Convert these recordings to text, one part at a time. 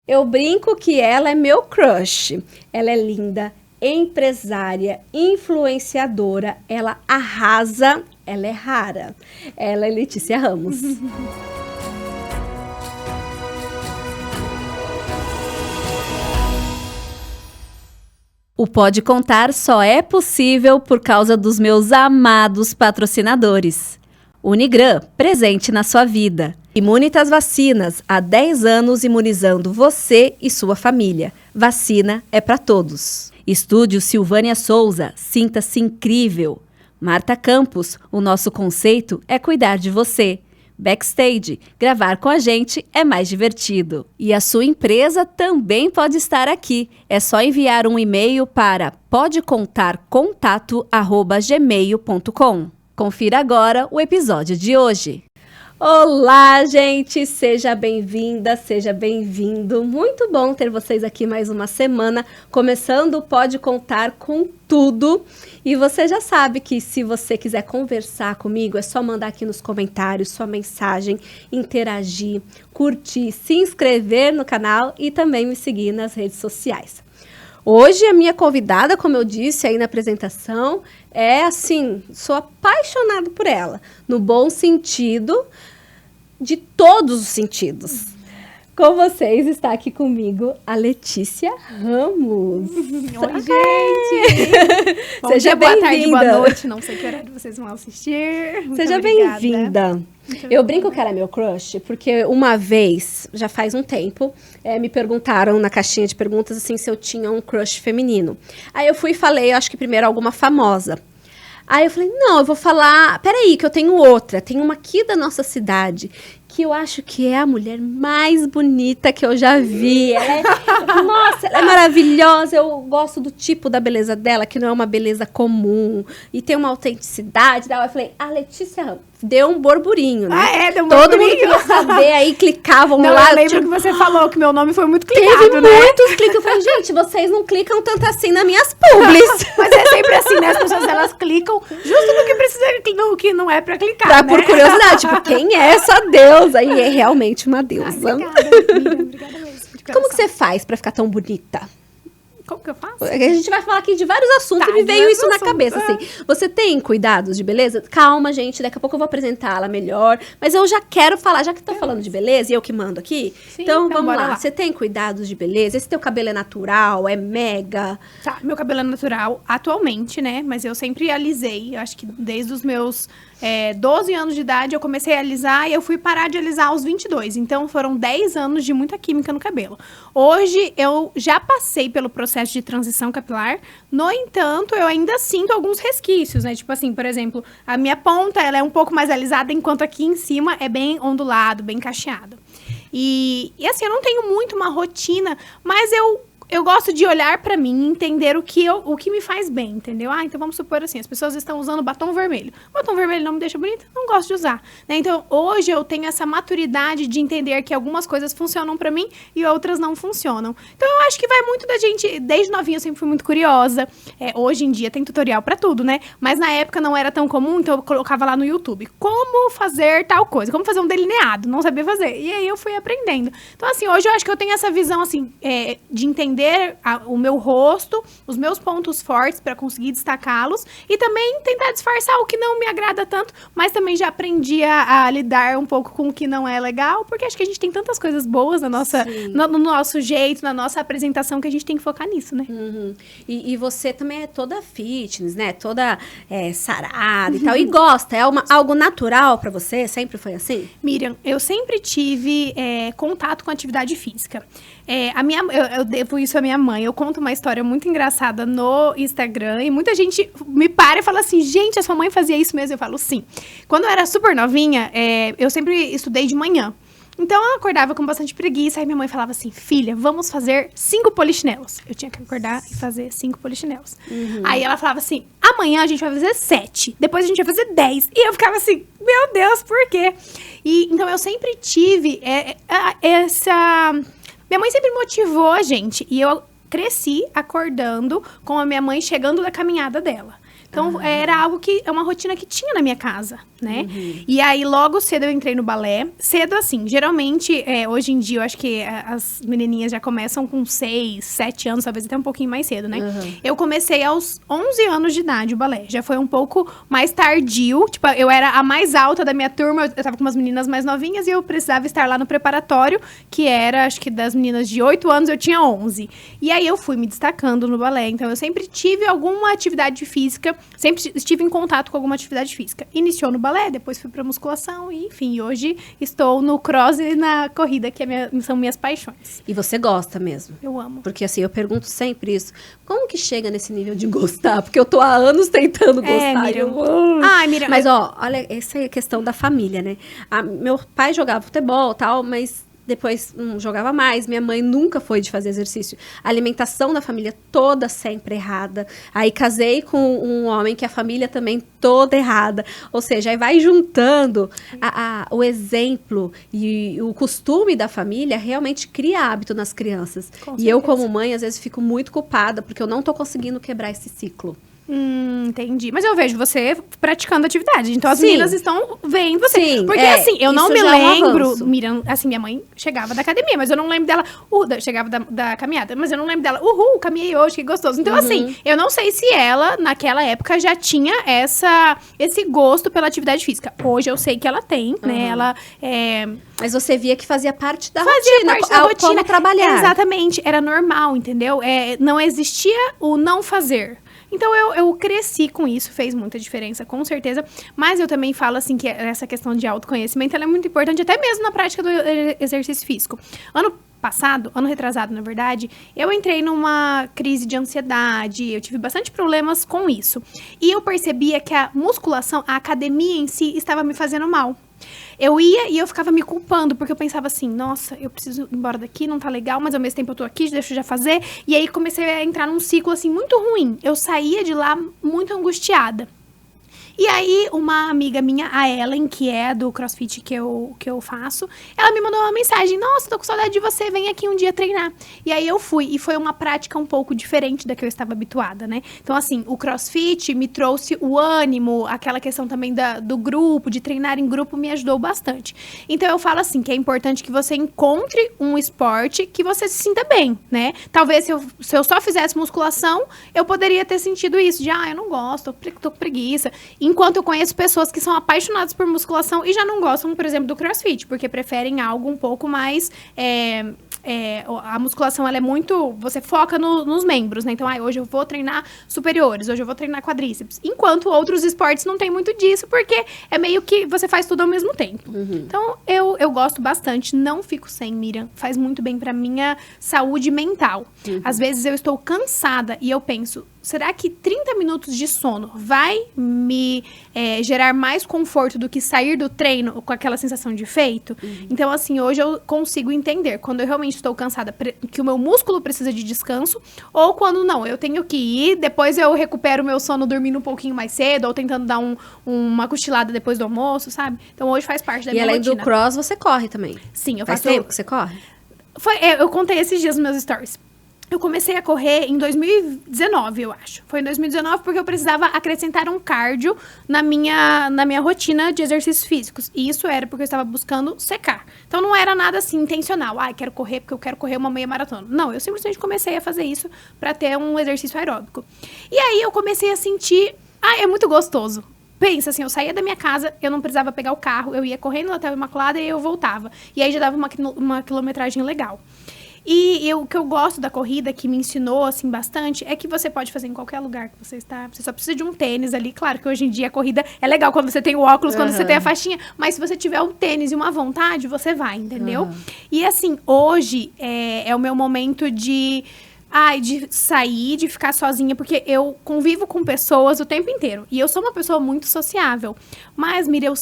Eu brinco que ela é meu crush. Ela é linda, empresária, influenciadora, ela arrasa, ela é rara. Ela é Letícia Ramos. O Pode Contar só é possível por causa dos meus amados patrocinadores. Unigran, presente na sua vida. Imunitas Vacinas, há 10 anos imunizando você e sua família. Vacina é para todos. Estúdio Silvânia Souza, sinta-se incrível. Marta Campos, o nosso conceito é cuidar de você. Backstage, gravar com a gente é mais divertido. E a sua empresa também pode estar aqui. É só enviar um e-mail para podecontarcontato@gmail.com. Confira agora o episódio de hoje. Olá, gente! Seja bem-vinda, seja bem-vindo. Muito bom ter vocês aqui mais uma semana, começando o Pode Contar com tudo. E você já sabe que se você quiser conversar comigo, é só mandar aqui nos comentários sua mensagem, interagir, curtir, se inscrever no canal e também me seguir nas redes sociais. Hoje a minha convidada, como eu disse aí na apresentação, é assim, sou apaixonada por ela, no bom sentido, de todos os sentidos. Com vocês está aqui comigo a Letícia Ramos. Oi, gente! Bom dia, boa tarde, boa noite. Não sei que horário vocês vão assistir. Muito Seja obrigada. bem-vinda. Eu brinco que ela é meu crush, porque uma vez, já faz um tempo, me perguntaram na caixinha de perguntas assim, se eu tinha um crush feminino. Aí eu fui e falei, acho que primeiro alguma famosa. Aí eu falei, não, eu vou falar, peraí, que eu tenho outra. Tem uma aqui da nossa cidade, que eu acho que é a mulher mais bonita que eu já vi. Nossa, ela é maravilhosa, eu gosto do tipo da beleza dela, que não é uma beleza comum, e tem uma autenticidade. Aí eu falei, a Letícia Ramos. Deu um burburinho, né? Ah, é? Deu um Todo burburinho? mundo queria saber, aí clicavam não, lá. Eu lembro que você falou que meu nome foi muito Teve clicado, né? muitos cliques. Eu falei, gente, vocês não clicam tanto assim nas minhas publis. Mas é sempre assim, né? As pessoas, elas clicam justo no que precisa, no que não é pra clicar, né? Por curiosidade, tipo, quem é essa deusa? E é realmente uma deusa. Obrigada, amiga. Obrigada mesmo. Como que você faz pra ficar tão bonita? Como que eu faço? A gente vai falar aqui de vários assuntos Tá, e me veio isso na assuntos. cabeça, assim. Você tem cuidados de beleza? Calma, gente, daqui a pouco eu vou apresentá-la melhor. Mas eu já quero falar, já que tô falando de beleza e eu que mando aqui. Sim, então, então vamos bora lá. lá. Você tem cuidados de beleza? Esse teu cabelo é natural? É mega? Tá, meu cabelo é natural atualmente, né? Mas eu sempre alisei. Eu acho que desde os meus 12 anos de idade eu comecei a alisar e eu fui parar de alisar aos 22. Então foram 10 anos de muita química no cabelo. Hoje eu já passei pelo processo de transição capilar. No entanto, eu ainda sinto alguns resquícios, né? Tipo assim, por exemplo, a minha ponta ela é um pouco mais alisada, enquanto aqui em cima é bem ondulado, bem cacheado. E assim, eu não tenho muito uma rotina, mas eu gosto de olhar pra mim e entender o que me faz bem, entendeu? Então vamos supor assim, as pessoas estão usando batom vermelho. Batom vermelho não me deixa bonita, não gosto de usar, né? Então hoje eu tenho essa maturidade de entender que algumas coisas funcionam pra mim e outras não funcionam. Então eu acho que vai muito da gente, desde novinha eu sempre fui muito curiosa. Hoje em dia tem tutorial pra tudo, né? Mas na época não era tão comum, então eu colocava lá no YouTube como fazer tal coisa, como fazer um delineado, não sabia fazer. E aí eu fui aprendendo. Então assim, hoje eu acho que eu tenho essa visão assim, de entender o meu rosto, os meus pontos fortes para conseguir destacá-los e também tentar disfarçar o que não me agrada tanto, mas também já aprendi a lidar um pouco com o que não é legal, porque acho que a gente tem tantas coisas boas no nosso jeito, na nossa apresentação, que a gente tem que focar nisso, né? Uhum. E você também é toda fitness, né? Toda sarada e tal. E gosta, algo natural pra você? Sempre foi assim? Miriam, eu sempre tive contato com atividade física. Eu devo isso à minha mãe. Eu conto uma história muito engraçada no Instagram e muita gente me para e fala assim, gente, a sua mãe fazia isso mesmo? Eu falo, sim. Quando eu era super novinha, eu sempre estudei de manhã. Então, eu acordava com bastante preguiça, aí minha mãe falava assim, filha, vamos fazer 5 polichinelos. Eu tinha que acordar e fazer 5 polichinelos. Uhum. Aí ela falava assim, amanhã a gente vai fazer 7, depois a gente vai fazer 10. E eu ficava assim, meu Deus, por quê? Então, eu sempre tive essa... Minha mãe sempre motivou a gente, e eu cresci acordando com a minha mãe chegando da caminhada dela. Então, era algo que... É uma rotina que tinha na minha casa, né? E aí, logo cedo, eu entrei no balé. Cedo, assim, geralmente, hoje em dia, eu acho que as menininhas já começam com 6, 7 anos, talvez até um pouquinho mais cedo, né? Eu comecei aos 11 anos de idade o balé. Já foi um pouco mais tardio. Tipo, eu era a mais alta da minha turma. Eu tava com umas meninas mais novinhas e eu precisava estar lá no preparatório, que era, acho que das meninas de 8 anos, eu tinha 11. E aí, eu fui me destacando no balé. Então, eu sempre tive alguma atividade física, sempre estive em contato com alguma atividade física. Iniciou no balé, depois fui pra musculação e, enfim, hoje estou no cross e na corrida, que são minhas paixões. E você gosta mesmo? Eu amo. Porque assim, eu pergunto sempre isso. Como que chega nesse nível de gostar? Porque eu tô há anos tentando gostar. Miriam. Miriam. Mas, olha, essa é a questão da família, né? Meu pai jogava futebol e tal, mas depois não jogava mais. Minha mãe nunca foi de fazer exercício. A alimentação da família toda sempre errada. Aí casei com um homem que a família também toda errada. Ou seja, aí vai juntando o exemplo e o costume da família realmente cria hábito nas crianças. E eu, como mãe, às vezes fico muito culpada porque eu não tô conseguindo quebrar esse ciclo. Entendi. Mas eu vejo você praticando atividade. Então, as meninas estão vendo você. Sim, porque, assim, eu não me lembro... Um Miriam, assim, minha mãe chegava da academia, mas eu não lembro dela... chegava da caminhada, mas eu não lembro dela. Caminhei hoje, que gostoso. Então, assim, eu não sei se ela, naquela época, já tinha esse gosto pela atividade física. Hoje eu sei que ela tem, né? Ela Mas você via que fazia parte da rotina. Como trabalhar. Exatamente. Era normal, entendeu? Não existia o não fazer. Então, eu cresci com isso, fez muita diferença, com certeza. Mas eu também falo, assim, que essa questão de autoconhecimento, ela é muito importante, até mesmo na prática do exercício físico. Ano retrasado, na verdade, eu entrei numa crise de ansiedade, eu tive bastante problemas com isso. E eu percebia que a musculação, a academia em si, estava me fazendo mal. Eu ia e eu ficava me culpando, porque eu pensava assim, nossa, eu preciso ir embora daqui, não tá legal, mas ao mesmo tempo eu tô aqui, deixa eu já fazer. E aí comecei a entrar num ciclo, assim, muito ruim. Eu saía de lá muito angustiada. E aí, uma amiga minha, a Ellen, que é do CrossFit que eu faço, ela me mandou uma mensagem, nossa, tô com saudade de você, vem aqui um dia treinar. E aí eu fui, e foi uma prática um pouco diferente da que eu estava habituada, né? Então, assim, o CrossFit me trouxe o ânimo, aquela questão também do grupo, de treinar em grupo, me ajudou bastante. Então, eu falo assim, que é importante que você encontre um esporte que você se sinta bem, né? Talvez, se eu só fizesse musculação, eu poderia ter sentido isso, de, eu não gosto, tô com preguiça. Enquanto eu conheço pessoas que são apaixonadas por musculação e já não gostam, por exemplo, do CrossFit, porque preferem algo um pouco mais... a musculação, ela é muito... Você foca nos membros, né? Então, hoje eu vou treinar superiores, hoje eu vou treinar quadríceps. Enquanto outros esportes não tem muito disso, porque é meio que você faz tudo ao mesmo tempo. Então, eu gosto bastante, não fico sem, Miriam. Faz muito bem pra minha saúde mental. Às vezes eu estou cansada e eu penso... Será que 30 minutos de sono vai me gerar mais conforto do que sair do treino com aquela sensação de feito? Então, assim, hoje eu consigo entender quando eu realmente estou cansada, que o meu músculo precisa de descanso, ou quando não, eu tenho que ir, depois eu recupero o meu sono dormindo um pouquinho mais cedo, ou tentando dar uma cochilada depois do almoço, sabe? Então, hoje faz parte da minha rotina. E além do cross, você corre também? Sim, eu faço... Faz tempo que você corre? Eu contei esses dias nos meus stories. Eu comecei a correr em 2019, eu acho. Foi em 2019 porque eu precisava acrescentar um cardio na minha rotina de exercícios físicos. E isso era porque eu estava buscando secar. Então, não era nada assim, intencional. Quero correr porque eu quero correr uma meia maratona. Não, eu simplesmente comecei a fazer isso para ter um exercício aeróbico. E aí, eu comecei a sentir... é muito gostoso. Pensa assim, eu saía da minha casa, eu não precisava pegar o carro, eu ia correndo até o Imaculada e eu voltava. E aí, já dava uma quilometragem legal. E o que eu gosto da corrida, que me ensinou, assim, bastante, é que você pode fazer em qualquer lugar que você está. Você só precisa de um tênis ali. Claro que hoje em dia a corrida é legal quando você tem o óculos, quando você tem a faixinha. Mas se você tiver um tênis e uma vontade, você vai, entendeu? E, assim, hoje é o meu momento de sair, de ficar sozinha, porque eu convivo com pessoas o tempo inteiro. E eu sou uma pessoa muito sociável. Mas, Miriam,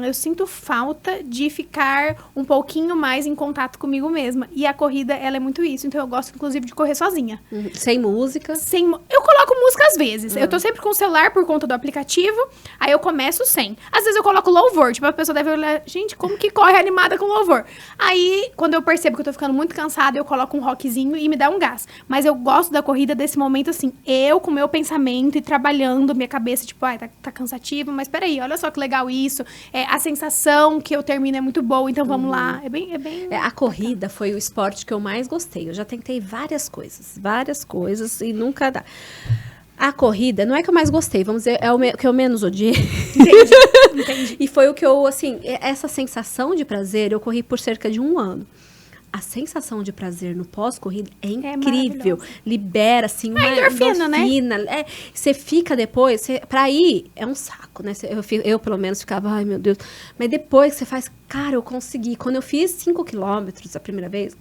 eu sinto falta de ficar um pouquinho mais em contato comigo mesma. E a corrida, ela é muito isso. Então, eu gosto, inclusive, de correr sozinha. Sem música? Eu coloco música às vezes. Eu tô sempre com o celular por conta do aplicativo. Aí, eu começo sem. Às vezes, eu coloco louvor. Tipo, a pessoa deve olhar, gente, como que corre animada com louvor? Aí, quando eu percebo que eu tô ficando muito cansada, eu coloco um rockzinho e me dá um gás. Mas eu gosto da corrida desse momento, assim, eu com o meu pensamento e trabalhando minha cabeça, tipo, ai, tá cansativo, mas peraí, olha só que legal isso. A sensação que eu termino é muito boa, então vamos lá. É bem... A corrida foi o esporte que eu mais gostei. Eu já tentei várias coisas e nunca dá. A corrida, não é que eu mais gostei, vamos dizer, é o que eu menos odiei. Entendi. E foi o que eu, assim, essa sensação de prazer, eu corri por cerca de 1 ano. A sensação de prazer no pós-corrida é incrível. Libera, assim, uma endorfina, né? Você fica depois, pra ir, é um saco, né? Eu, pelo menos, ficava, ai, meu Deus. Mas depois que você faz, cara, eu consegui. Quando eu fiz 5 quilômetros a primeira vez,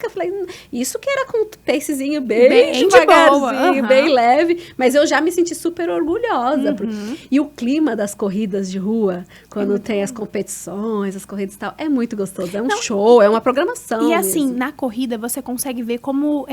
eu falei, isso que era com um pacezinho bem devagarzinho, bem leve, mas eu já me senti super orgulhosa. E o clima das corridas de rua, quando tem as competições, as corridas e tal, é muito gostoso, é um show, é uma programação. E assim, na corrida você consegue ver como,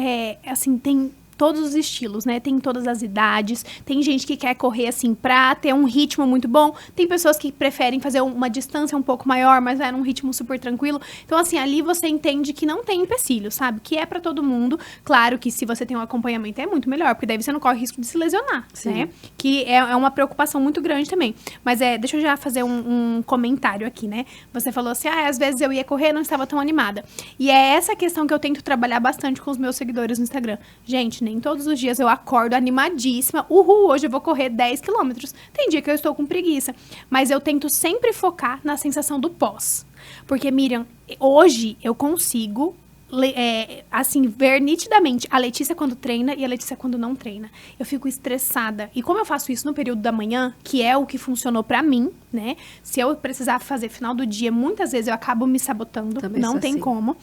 assim, tem todos os estilos, né? Tem todas as idades. Tem gente que quer correr, assim, pra ter um ritmo muito bom. Tem pessoas que preferem fazer uma distância um pouco maior, mas vai num ritmo super tranquilo. Então, assim, ali você entende que não tem empecilho, sabe? Que é pra todo mundo. Claro que se você tem um acompanhamento é muito melhor, porque daí você não corre risco de se lesionar, né? Que é uma preocupação muito grande também. Mas deixa eu já fazer um comentário aqui, né? Você falou assim, às vezes eu ia correr e não estava tão animada. E é essa questão que eu tento trabalhar bastante com os meus seguidores no Instagram. Gente, nem todos os dias eu acordo animadíssima. Uhul, hoje eu vou correr 10 quilômetros. Tem dia que eu estou com preguiça. Mas eu tento sempre focar na sensação do pós. Porque, Miriam, hoje eu consigo, assim, ver nitidamente a Letícia quando treina e a Letícia quando não treina. Eu fico estressada. E como eu faço isso no período da manhã, que é o que funcionou pra mim, né? Se eu precisar fazer final do dia, muitas vezes eu acabo me sabotando. Também não tem como.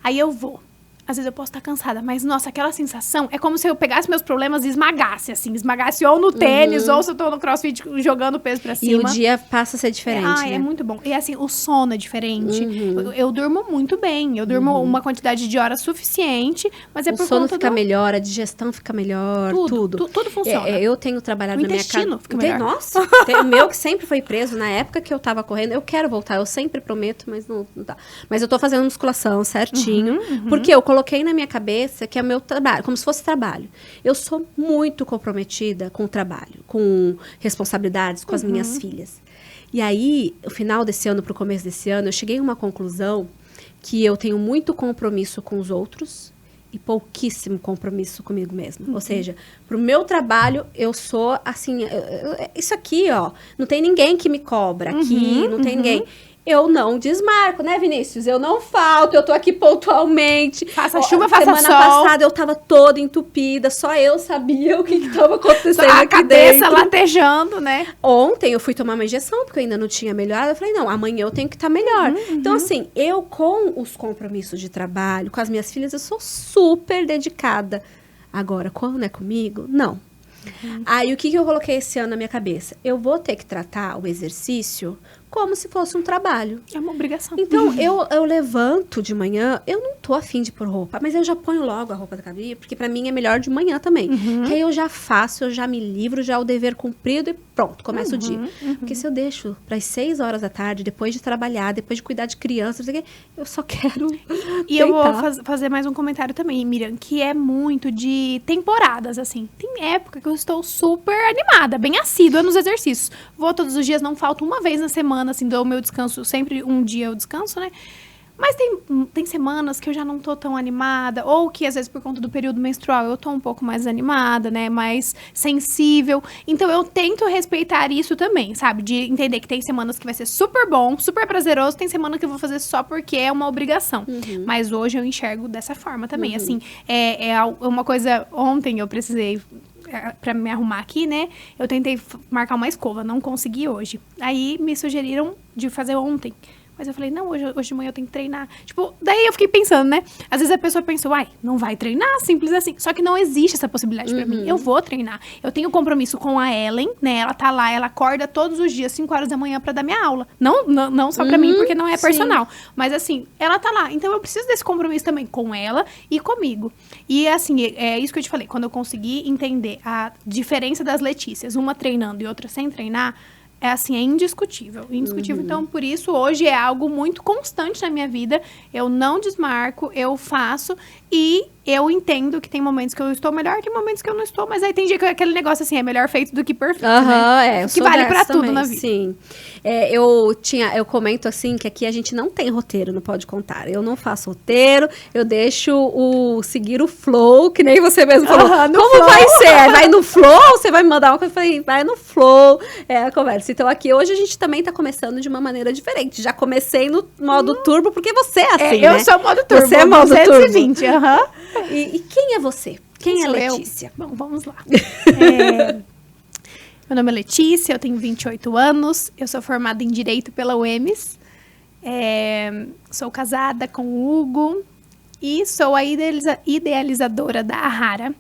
Aí eu vou. Às vezes eu posso estar cansada, mas, nossa, aquela sensação é como se eu pegasse meus problemas e esmagasse, assim. Esmagasse ou no tênis, ou se eu tô no crossfit jogando peso pra cima. E o dia passa a ser diferente, né? É muito bom. E, assim, o sono é diferente. Eu durmo muito bem. Eu durmo uma quantidade de horas suficiente, mas por conta do... O sono fica melhor, a digestão fica melhor, tudo. Tudo funciona. Eu tenho trabalhado na minha casa... O intestino fica melhor. Nossa, o meu que sempre foi preso na época que eu tava correndo. Eu quero voltar, eu sempre prometo, mas não dá. Mas eu tô fazendo musculação certinho, porque eu coloquei na minha cabeça que é o meu trabalho, como se fosse trabalho. Eu sou muito comprometida com o trabalho, com responsabilidades, com as minhas filhas. E aí, no final desse ano, pro começo desse ano, eu cheguei a uma conclusão que eu tenho muito compromisso com os outros e pouquíssimo compromisso comigo mesma. Ou seja, pro meu trabalho, eu sou, assim, isso aqui, ó, não tem ninguém que me cobra aqui, não tem ninguém... Eu não desmarco, né, Vinícius? Eu não falto, eu tô aqui pontualmente. Faça chuva, faça sol. Semana passada eu tava toda entupida, só eu sabia o que tava acontecendo a aqui cabeça dentro. Latejando, né? Ontem eu fui tomar uma injeção, porque eu ainda não tinha melhorado. Eu falei, não, amanhã eu tenho que estar melhor. Então, assim, eu com os compromissos de trabalho, com as minhas filhas, eu sou super dedicada. Agora, quando é comigo, não. Aí, o que eu coloquei esse ano na minha cabeça? Eu vou ter que tratar o exercício como se fosse um trabalho. É uma obrigação. Então, eu levanto de manhã, eu não tô afim de pôr roupa, mas eu já ponho logo a roupa da academia, porque pra mim é melhor de manhã também. Que aí eu já faço, eu já me livro, já o dever cumprido e pronto, começa o dia. Porque se eu deixo pras 6 horas da tarde, depois de trabalhar, depois de cuidar de crianças, eu só quero E eu vou fazer mais um comentário também, Miriam, que é muito de temporadas, assim. Tem época que eu estou super animada, bem assídua nos exercícios. Vou todos os dias, não falta uma vez na semana, assim, dou o meu descanso, sempre um dia eu descanso, né? Mas tem semanas que eu já não tô tão animada, ou que às vezes por conta do período menstrual eu tô um pouco mais animada, né? Mais sensível. Então eu tento respeitar isso também, sabe? De entender que tem semanas que vai ser super bom, super prazeroso, tem semana que eu vou fazer só porque é uma obrigação. Mas hoje eu enxergo dessa forma também. Assim, é uma coisa... Ontem eu precisei... pra me arrumar aqui, né? Eu tentei marcar uma escova, não consegui hoje. Aí me sugeriram de fazer ontem. Mas eu falei, não, hoje de manhã eu tenho que treinar. Tipo, daí eu fiquei pensando, né? Às vezes a pessoa pensou, não vai treinar, simples assim. Só que não existe essa possibilidade pra mim. Eu vou treinar. Eu tenho compromisso com a Ellen, né? Ela tá lá, ela acorda todos os dias, 5 horas da manhã pra dar minha aula. Não só pra mim, porque não é personal. Mas assim, ela tá lá. Então eu preciso desse compromisso também com ela e comigo. E assim, é isso que eu te falei. Quando eu consegui entender a diferença das Letícias, uma treinando e outra sem treinar, é assim, é indiscutível. Indiscutível, então, por isso, hoje é algo muito constante na minha vida. Eu não desmarco, eu faço e eu entendo que tem momentos que eu estou melhor, tem momentos que eu não estou, mas aí tem dia que aquele negócio assim, é melhor feito do que perfeito, né? Que vale pra tudo na vida. Sim. Eu comento assim, que aqui a gente não tem roteiro, não pode contar. Eu não faço roteiro, eu deixo seguir o flow, que nem você mesmo falou. Como flow. Vai ser? Vai no flow? Você vai me mandar uma coisa? Eu falei, vai no flow. É a conversa. Então aqui hoje a gente também tá começando de uma maneira diferente. Já comecei no modo turbo, porque você é assim, né? Eu sou modo turbo. Você é modo 220, turbo. E quem é você? Quem é Letícia? Bom, vamos lá. Meu nome é Letícia, eu tenho 28 anos, eu sou formada em Direito pela UEMS, sou casada com o Hugo e sou a idealizadora da Ahara.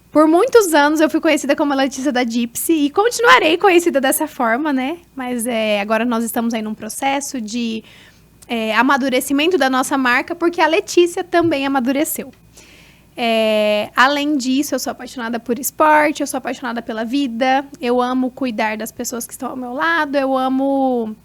Por muitos anos eu fui conhecida como a Letícia da Gypsy e continuarei conhecida dessa forma, né? Mas agora nós estamos aí num processo de amadurecimento da nossa marca, porque a Letícia também amadureceu. Além disso, eu sou apaixonada por esporte, eu sou apaixonada pela vida, eu amo cuidar das pessoas que estão ao meu lado, eu amo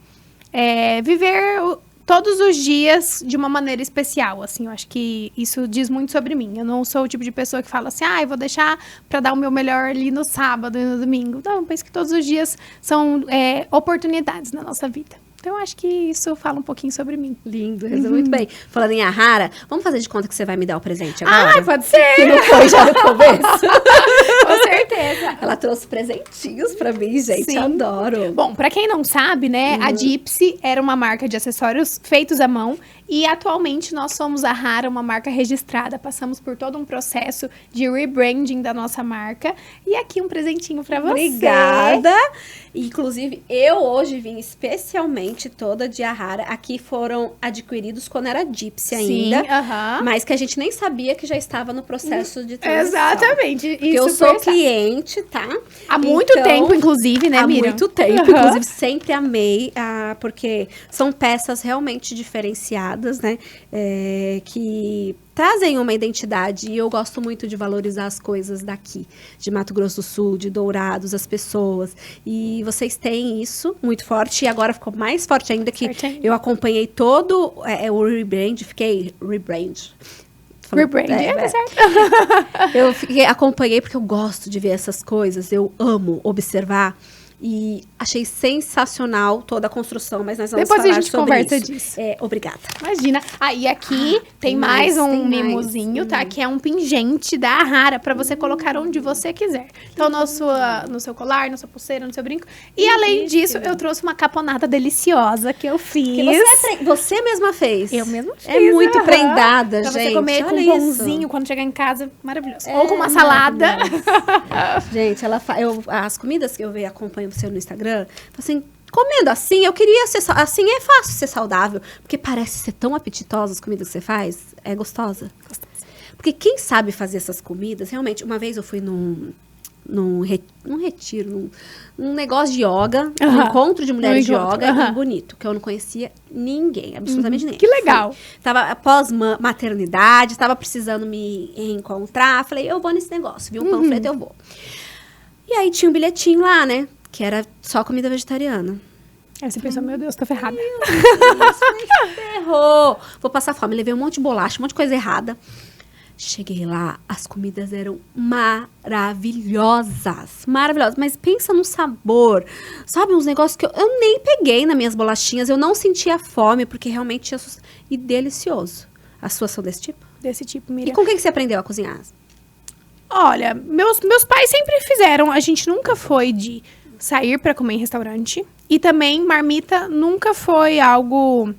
viver todos os dias de uma maneira especial, assim, eu acho que isso diz muito sobre mim. Eu não sou o tipo de pessoa que fala assim, eu vou deixar pra dar o meu melhor ali no sábado e no domingo. Não, eu penso que todos os dias são oportunidades na nossa vida. Então, eu acho que isso fala um pouquinho sobre mim. Lindo, resume muito bem. Falando em Ahara, vamos fazer de conta que você vai me dar o presente agora? Pode ser! Que não foi já no começo. Com certeza. Ela trouxe presentinhos pra mim, gente. Sim. Adoro. Bom, pra quem não sabe, né, a Gypsy era uma marca de acessórios feitos à mão. E atualmente nós somos a Ahara, uma marca registrada. Passamos por todo um processo de rebranding da nossa marca. E aqui um presentinho pra você. Obrigada. Inclusive, eu hoje vim especialmente toda de Ahara. Aqui foram adquiridos quando era Gypsy ainda. Sim, mas que a gente nem sabia que já estava no processo de transição. Exatamente. Porque eu sou cliente, tá? Há muito tempo, inclusive, né, Miriam? Há muito tempo. Inclusive, sempre amei, porque são peças realmente diferenciadas, né? Que trazem uma identidade e eu gosto muito de valorizar as coisas daqui, de Mato Grosso do Sul, de Dourados, as pessoas. E vocês têm isso muito forte e agora ficou mais forte ainda que eu acompanhei todo o rebrand, fiquei rebrand. Tá certo. Eu acompanhei porque eu gosto de ver essas coisas, eu amo observar. E achei sensacional toda a construção, mas nós vamos falar sobre isso. Depois a gente conversa disso. Obrigada. Imagina. E aqui tem mais um mimozinho, tá? Que é um pingente da Ahara, pra você colocar onde você quiser. Então, no seu colar, na sua pulseira, no seu brinco. E além disso, eu trouxe uma caponata deliciosa que eu fiz. Que você mesma fez. Eu mesma fiz. É muito prendada, pra gente. Pra você comer com um pãozinho quando chegar em casa, maravilhoso. Ou com uma salada. Gente, as comidas que eu vejo acompanho você no Instagram, assim, comendo assim, eu queria ser assim, é fácil ser saudável, porque parece ser tão apetitosa as comidas que você faz, é gostosa. Porque quem sabe fazer essas comidas, realmente, uma vez eu fui num retiro, num negócio de yoga, um encontro de mulheres de yoga, bonito, que eu não conhecia ninguém, absolutamente ninguém. Que legal. Tava após maternidade, estava precisando me reencontrar, falei, eu vou nesse negócio, vi um panfleto, eu vou. E aí tinha um bilhetinho lá, né? Que era só comida vegetariana. Aí você pensou, meu Deus, tô ferrada. Ferrou. Vou passar fome. Levei um monte de bolacha, um monte de coisa errada. Cheguei lá, as comidas eram maravilhosas. Maravilhosas. Mas pensa no sabor. Sabe, uns negócios que eu nem peguei nas minhas bolachinhas. Eu não sentia fome, porque realmente tinha... E delicioso. As suas são desse tipo? Desse tipo, Miriam. E com quem que você aprendeu a cozinhar? Olha, meus pais sempre fizeram. A gente nunca foi de sair pra comer em restaurante. E também, marmita nunca foi algo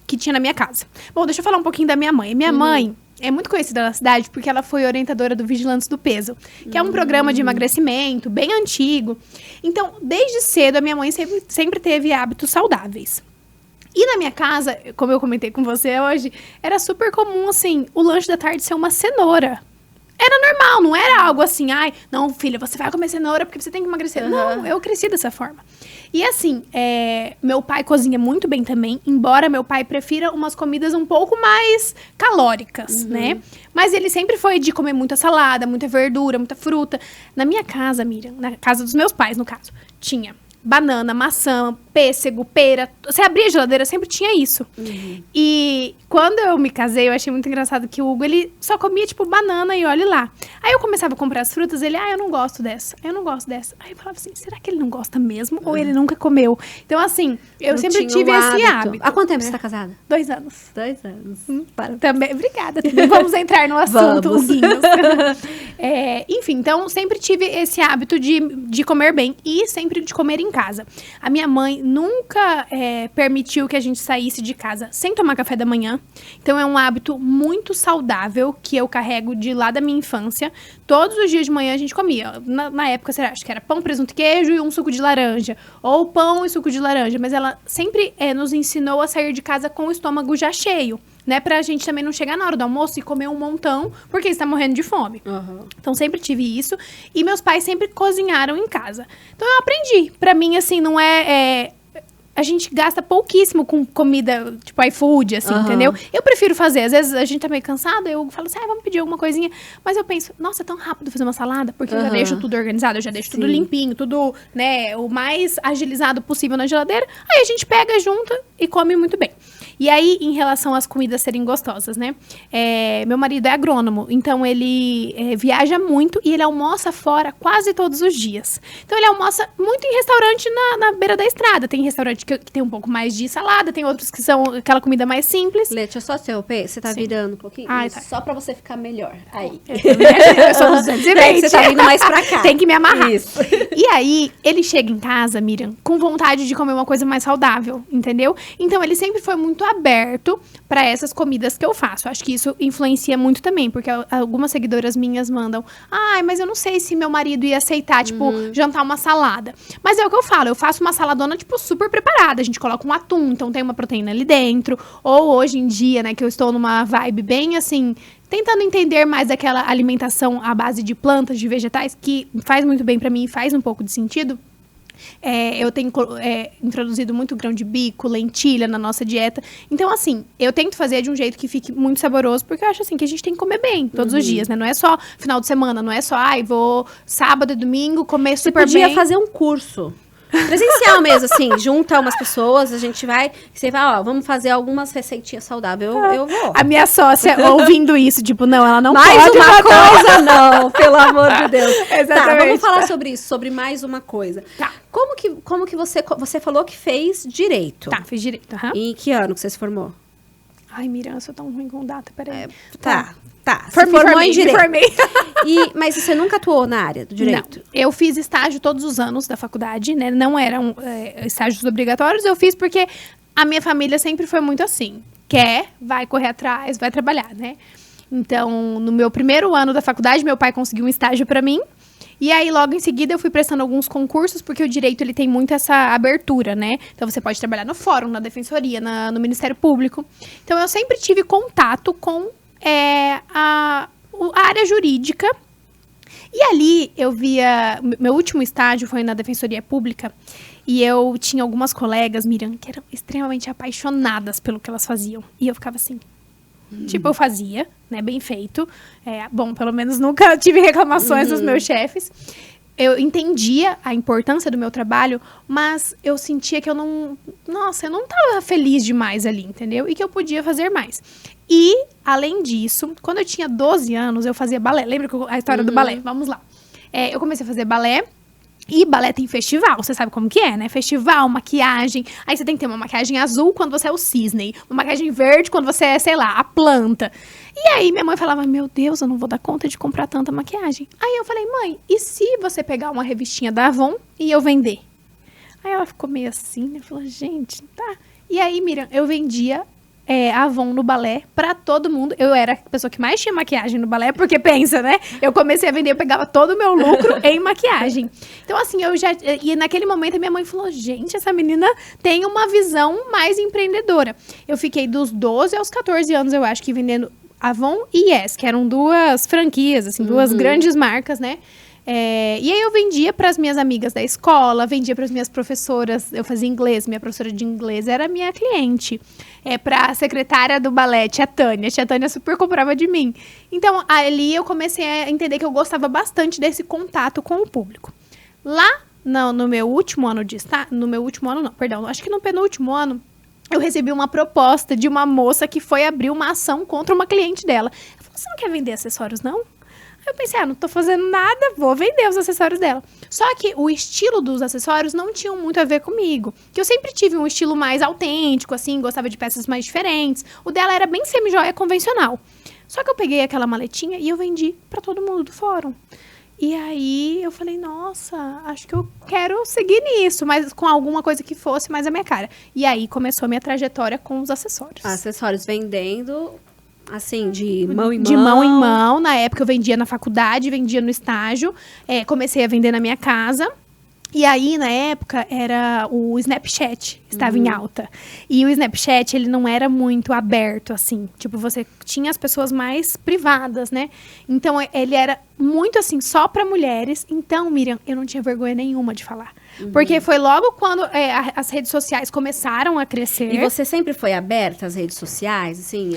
que tinha na minha casa. Bom, deixa eu falar um pouquinho da minha mãe. Minha mãe é muito conhecida na cidade porque ela foi orientadora do Vigilantes do Peso, que é um programa de emagrecimento bem antigo. Então, desde cedo, a minha mãe sempre teve hábitos saudáveis. E na minha casa, como eu comentei com você hoje, era super comum, assim, o lanche da tarde ser uma cenoura. Era normal, não era algo assim, não, filha, você vai comer cenoura porque você tem que emagrecer. Não, eu cresci dessa forma. E assim, meu pai cozinha muito bem também, embora meu pai prefira umas comidas um pouco mais calóricas, né? Mas ele sempre foi de comer muita salada, muita verdura, muita fruta. Na minha casa, Miriam, na casa dos meus pais, no caso, tinha banana, maçã, pêssego, pera. Você abria a geladeira, sempre tinha isso. E quando eu me casei, eu achei muito engraçado que o Hugo, ele só comia, tipo, banana e olhe lá. Aí eu começava a comprar as frutas, ele, eu não gosto dessa, eu não gosto dessa. Aí eu falava assim, será que ele não gosta mesmo? Ou ele nunca comeu? Então, assim, eu sempre tive esse hábito. Há quanto tempo você tá casada? 2 anos. 2 anos. Também, obrigada. Vamos entrar no assunto, Huguinhos. Enfim, então, sempre tive esse hábito de comer bem e sempre de comer em casa. A minha mãe nunca permitiu que a gente saísse de casa sem tomar café da manhã. Então, é um hábito muito saudável que eu carrego de lá da minha infância. Todos os dias de manhã a gente comia. Na época, acho que era pão, presunto e queijo e um suco de laranja. Ou pão e suco de laranja. Mas ela sempre nos ensinou a sair de casa com o estômago já cheio. Né, pra gente também não chegar na hora do almoço e comer um montão, porque está morrendo de fome. Então, sempre tive isso. E meus pais sempre cozinharam em casa. Então, eu aprendi. Pra mim, assim, não a gente gasta pouquíssimo com comida, tipo iFood, assim, entendeu? Eu prefiro fazer. Às vezes, a gente tá meio cansado, eu falo assim, vamos pedir alguma coisinha. Mas eu penso, nossa, é tão rápido fazer uma salada, porque eu já deixo tudo organizado, eu já deixo tudo limpinho, tudo, né, o mais agilizado possível na geladeira. Aí a gente pega, junta e come muito bem. E aí, em relação às comidas serem gostosas, né? Meu marido é agrônomo, então ele viaja muito e ele almoça fora quase todos os dias. Então, ele almoça muito em restaurante na beira da estrada. Tem restaurante que tem um pouco mais de salada, tem outros que são aquela comida mais simples. Lê, deixa eu só interromper. Você tá virando um pouquinho? Tá. Só pra você ficar melhor. Aí. Eu sou 220. Você tá vindo mais pra cá. Tem que me amarrar. Isso. E aí, ele chega em casa, Miriam, com vontade de comer uma coisa mais saudável, entendeu? Então, ele sempre foi muito aberto para essas comidas que eu faço. Acho que isso influencia muito também, porque algumas seguidoras minhas mandam, mas eu não sei se meu marido ia aceitar, tipo, jantar uma salada. Mas é o que eu falo, eu faço uma saladona, tipo, super preparada. A gente coloca um atum, então tem uma proteína ali dentro. Ou hoje em dia, né, que eu estou numa vibe bem, assim, tentando entender mais daquela alimentação à base de plantas, de vegetais, que faz muito bem para mim e faz um pouco de sentido. Eu tenho introduzido muito grão de bico, lentilha na nossa dieta. Então, assim, eu tento fazer de um jeito que fique muito saboroso, porque eu acho, assim, que a gente tem que comer bem todos os dias, né? Não é só final de semana, não é só, vou sábado e domingo comer super bem. Você podia fazer um curso presencial mesmo, assim, junta umas pessoas, a gente vai, você vai, vamos fazer algumas receitinhas saudáveis, eu vou. A minha sócia ouvindo isso, tipo, não, ela não mais pode. Mais uma coisa não, pelo amor de Deus. Exatamente. Tá, vamos falar sobre isso, sobre mais uma coisa. Tá. Como que você falou que fez direito? Tá, fiz direito, E em que ano que você se formou? Ai, Miriam, eu sou tão ruim com data, peraí. Tá. Formei em direito. Mas você nunca atuou na área do direito? Não. Eu fiz estágio todos os anos da faculdade, né? Não eram estágios obrigatórios. Eu fiz porque a minha família sempre foi muito assim. Vai correr atrás, vai trabalhar, né? Então, no meu primeiro ano da faculdade, meu pai conseguiu um estágio pra mim. E aí, logo em seguida, eu fui prestando alguns concursos, porque o direito, ele tem muito essa abertura, né? Então, você pode trabalhar no fórum, na defensoria, no Ministério Público. Então, eu sempre tive contato com a área jurídica. E ali, eu via... Meu último estágio foi na Defensoria Pública. E eu tinha algumas colegas, Miriam, que eram extremamente apaixonadas pelo que elas faziam. E eu ficava assim... Tipo, eu fazia, né, bem feito. Bom, pelo menos nunca tive reclamações dos meus chefes. Eu entendia a importância do meu trabalho, mas eu sentia que eu não estava feliz demais ali, entendeu? E que eu podia fazer mais. E, além disso, quando eu tinha 12 anos, eu fazia balé. Lembra a história do balé? Vamos lá. Eu comecei a fazer balé. E balé tem festival, você sabe como que é, né? Festival, maquiagem. Aí você tem que ter uma maquiagem azul quando você é o cisne. Uma maquiagem verde quando você é, sei lá, a planta. E aí minha mãe falava, meu Deus, eu não vou dar conta de comprar tanta maquiagem. Aí eu falei, mãe, e se você pegar uma revistinha da Avon e eu vender? Aí ela ficou meio assim, né? Falou, gente, tá. E aí, Miriam, eu vendia Avon no balé pra todo mundo. Eu era a pessoa que mais tinha maquiagem no balé, porque pensa, né? Eu comecei a vender, eu pegava todo o meu lucro em maquiagem. Então, assim, e naquele momento a minha mãe falou, gente, essa menina tem uma visão mais empreendedora. Eu fiquei dos 12 aos 14 anos, eu acho, que vendendo Avon e Yes, que eram duas franquias, assim, duas grandes marcas, né? E aí eu vendia para as minhas amigas da escola, vendia para as minhas professoras, eu fazia inglês, minha professora de inglês era minha cliente. Para a secretária do balé, tia Tânia super comprava de mim. Então, ali eu comecei a entender que eu gostava bastante desse contato com o público. Lá Não, no meu último ano de estágio... No meu último ano, não, perdão. Acho que no penúltimo ano, eu recebi uma proposta de uma moça que foi abrir uma ação contra uma cliente dela. Ela falou, você não quer vender acessórios, não? Aí eu pensei, não tô fazendo nada, vou vender os acessórios dela. Só que o estilo dos acessórios não tinha muito a ver comigo. Que eu sempre tive um estilo mais autêntico, assim, gostava de peças mais diferentes. O dela era bem semi-joia convencional. Só que eu peguei aquela maletinha e eu vendi pra todo mundo do fórum. E aí eu falei, nossa, acho que eu quero seguir nisso, mas com alguma coisa que fosse mais a minha cara. E aí começou a minha trajetória com os acessórios. Acessórios vendendo, assim, de mão em mão. De mão em mão. Na época eu vendia na faculdade, vendia no estágio. Comecei a vender na minha casa. E aí, na época, era o Snapchat, estava em alta. E o Snapchat, ele não era muito aberto, assim. Tipo, você tinha as pessoas mais privadas, né? Então, ele era muito, assim, só para mulheres. Então, Miriam, eu não tinha vergonha nenhuma de falar. Porque foi logo quando as redes sociais começaram a crescer. E você sempre foi aberta às redes sociais? Assim,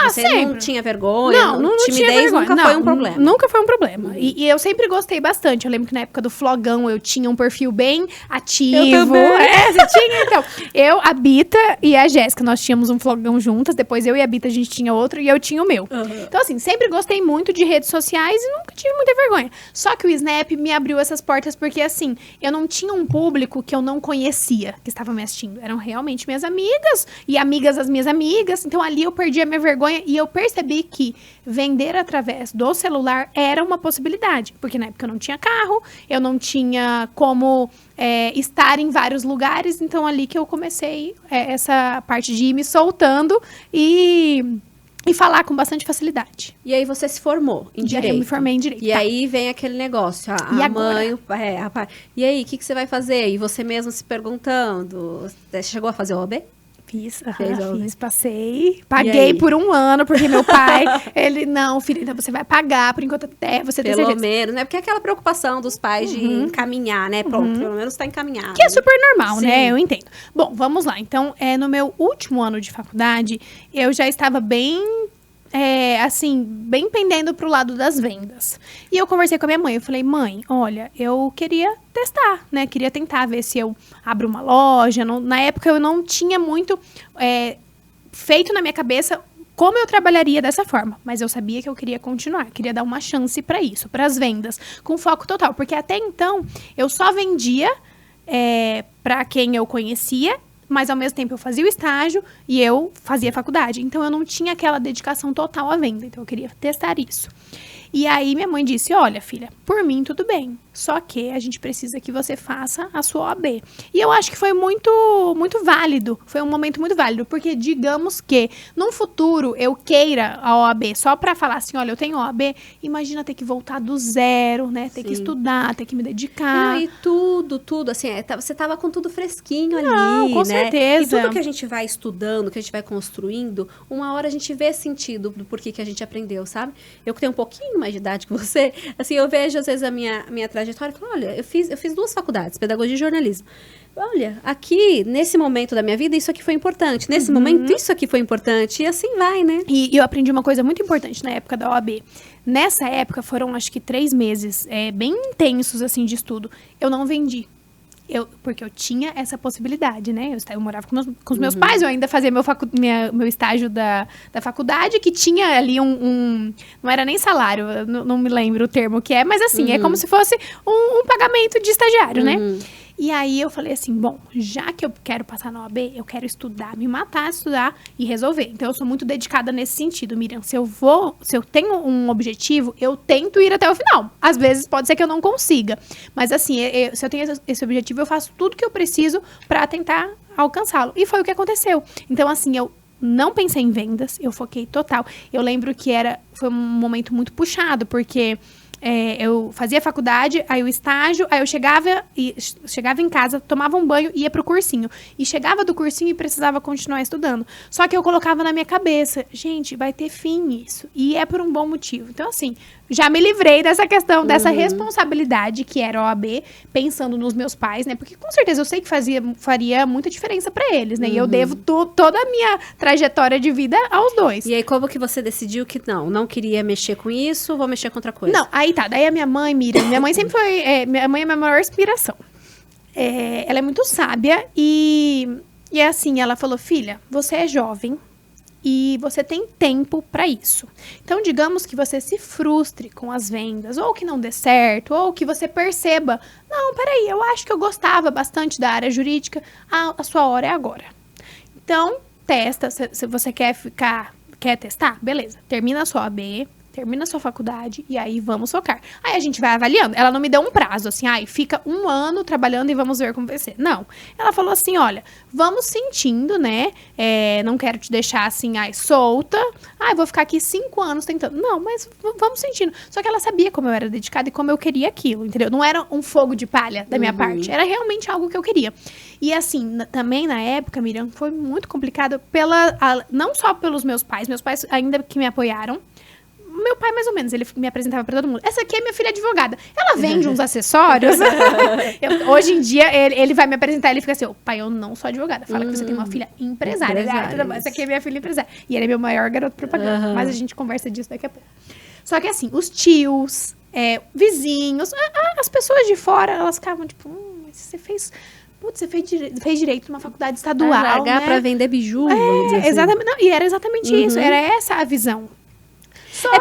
você sempre. não tinha vergonha? Não timidez tinha vergonha. nunca foi um problema? Nunca foi um problema. E eu sempre gostei bastante. Eu lembro que na época do Flogão eu tinha um perfil bem ativo. Eu também. Você tinha, então. Eu, a Bita e a Jéssica, nós tínhamos um Flogão juntas. Depois eu e a Bita, a gente tinha outro e eu tinha o meu. Então, assim, sempre gostei muito de redes sociais e nunca tive muita vergonha. Só que o Snap me abriu essas portas porque, assim, eu não tinha um público que eu não conhecia, que estava me assistindo. Eram realmente minhas amigas e amigas das minhas amigas. Então, ali eu perdi a minha vergonha e eu percebi que vender através do celular era uma possibilidade. Porque na época eu não tinha carro, eu não tinha como estar em vários lugares. Então, ali que eu comecei essa parte de ir me soltando e falar com bastante facilidade. E aí você se formou em direito. Eu me formei em direito. E aí vem aquele negócio, a mãe, o pai, e aí, o que você vai fazer? E você mesmo se perguntando, você chegou a fazer o OAB? Fiz, passei. Paguei por um ano, porque meu pai, ele, não, filha, então você vai pagar por enquanto até você ter certeza. Pelo menos, né? Porque é aquela preocupação dos pais de encaminhar, né? Pronto, pelo menos tá encaminhado. Que é super normal, Sim. né? Eu entendo. Bom, vamos lá. Então, no meu último ano de faculdade, eu já estava bem... assim, bem pendendo pro lado das vendas. E eu conversei com a minha mãe, eu falei, mãe, olha, eu queria testar, né? Queria tentar ver se eu abro uma loja. Na época eu não tinha muito feito na minha cabeça como eu trabalharia dessa forma. Mas eu sabia que eu queria continuar, queria dar uma chance para isso, para as vendas, com foco total. Porque até então, eu só vendia para quem eu conhecia, mas ao mesmo tempo eu fazia o estágio e eu fazia faculdade. Então eu não tinha aquela dedicação total à venda. Então eu queria testar isso. E aí minha mãe disse, olha filha, por mim tudo bem. Só que a gente precisa que você faça a sua OAB. E eu acho que foi muito, muito válido. Foi um momento muito válido. Porque digamos que num futuro eu queira a OAB só pra falar assim, olha, eu tenho OAB. Imagina ter que voltar do zero, né? Ter que estudar, ter que me dedicar. E tudo, assim, você tava com tudo fresquinho ali, Não, com né? certeza. E tudo que a gente vai estudando, que a gente vai construindo, uma hora a gente vê sentido do porquê que a gente aprendeu, sabe? Eu que tenho um pouquinho mais de idade que você, assim, eu vejo às vezes a minha trajetória e falo, olha, eu fiz 2 faculdades, pedagogia e jornalismo. Olha, aqui, nesse momento da minha vida, isso aqui foi importante. Nesse momento, isso aqui foi importante. E assim vai, né? E eu aprendi uma coisa muito importante na época da OAB. Nessa época, foram acho que 3 meses bem intensos, assim, de estudo. Eu não vendi. Porque eu tinha essa possibilidade, né? Eu morava com os meus pais, eu ainda fazia meu estágio da faculdade, que tinha ali não era nem salário, não me lembro o termo que mas assim, é como se fosse um pagamento de estagiário, né? E aí eu falei assim, bom, já que eu quero passar na OAB, eu quero estudar, me matar, estudar e resolver. Então eu sou muito dedicada nesse sentido, Miriam. Se eu tenho um objetivo, eu tento ir até o final. Às vezes pode ser que eu não consiga. Mas assim, se eu tenho esse objetivo, eu faço tudo que eu preciso pra tentar alcançá-lo. E foi o que aconteceu. Então assim, eu não pensei em vendas, eu foquei total. Eu lembro que foi um momento muito puxado, porque eu fazia faculdade, aí o estágio, aí eu chegava em casa, tomava um banho e ia pro cursinho. E chegava do cursinho e precisava continuar estudando. Só que eu colocava na minha cabeça, gente, vai ter fim isso. E é por um bom motivo. Então, assim, já me livrei dessa questão, dessa responsabilidade que era a OAB, pensando nos meus pais, né? Porque com certeza eu sei que faria muita diferença pra eles, né? E eu devo toda a minha trajetória de vida aos 2. E aí, como que você decidiu que não queria mexer com isso, vou mexer com outra coisa? Não, aí tá. Daí a minha mãe, Miriam, minha mãe sempre foi... minha mãe é a minha maior inspiração. ela é muito sábia e é assim, ela falou, filha, você é jovem e você tem tempo para isso. Então, digamos que você se frustre com as vendas, ou que não dê certo, ou que você perceba, não, peraí, eu acho que eu gostava bastante da área jurídica, a sua hora é agora. Então, testa, se você quer testar, beleza, termina a sua AB, termina a sua faculdade e aí vamos focar. Aí a gente vai avaliando. Ela não me deu um prazo, assim, fica 1 ano trabalhando e vamos ver como vai ser. Não. Ela falou assim, olha, vamos sentindo, né? Não quero te deixar assim, solta. Vou ficar aqui 5 anos tentando. Não, mas vamos sentindo. Só que ela sabia como eu era dedicada e como eu queria aquilo, entendeu? Não era um fogo de palha da minha parte. Era realmente algo que eu queria. E assim, também na época, Miriam, foi muito complicado não só pelos meus pais ainda que me apoiaram. Meu pai, mais ou menos, ele me apresentava pra todo mundo. Essa aqui é minha filha advogada. Ela vende uns acessórios. Hoje em dia, ele vai me apresentar, ele fica assim, pai, eu não sou advogada. Fala que você tem uma filha empresária. Essa aqui é minha filha empresária. E ele é meu maior garoto propaganda. Mas a gente conversa disso daqui a pouco. Só que assim, os tios, vizinhos, as pessoas de fora, elas ficavam tipo, mas você fez... Putz, você fez direito numa faculdade estadual, largar né? Pra vender biju, vamos dizer assim. Exatamente. Não, e era exatamente isso. Era essa a visão.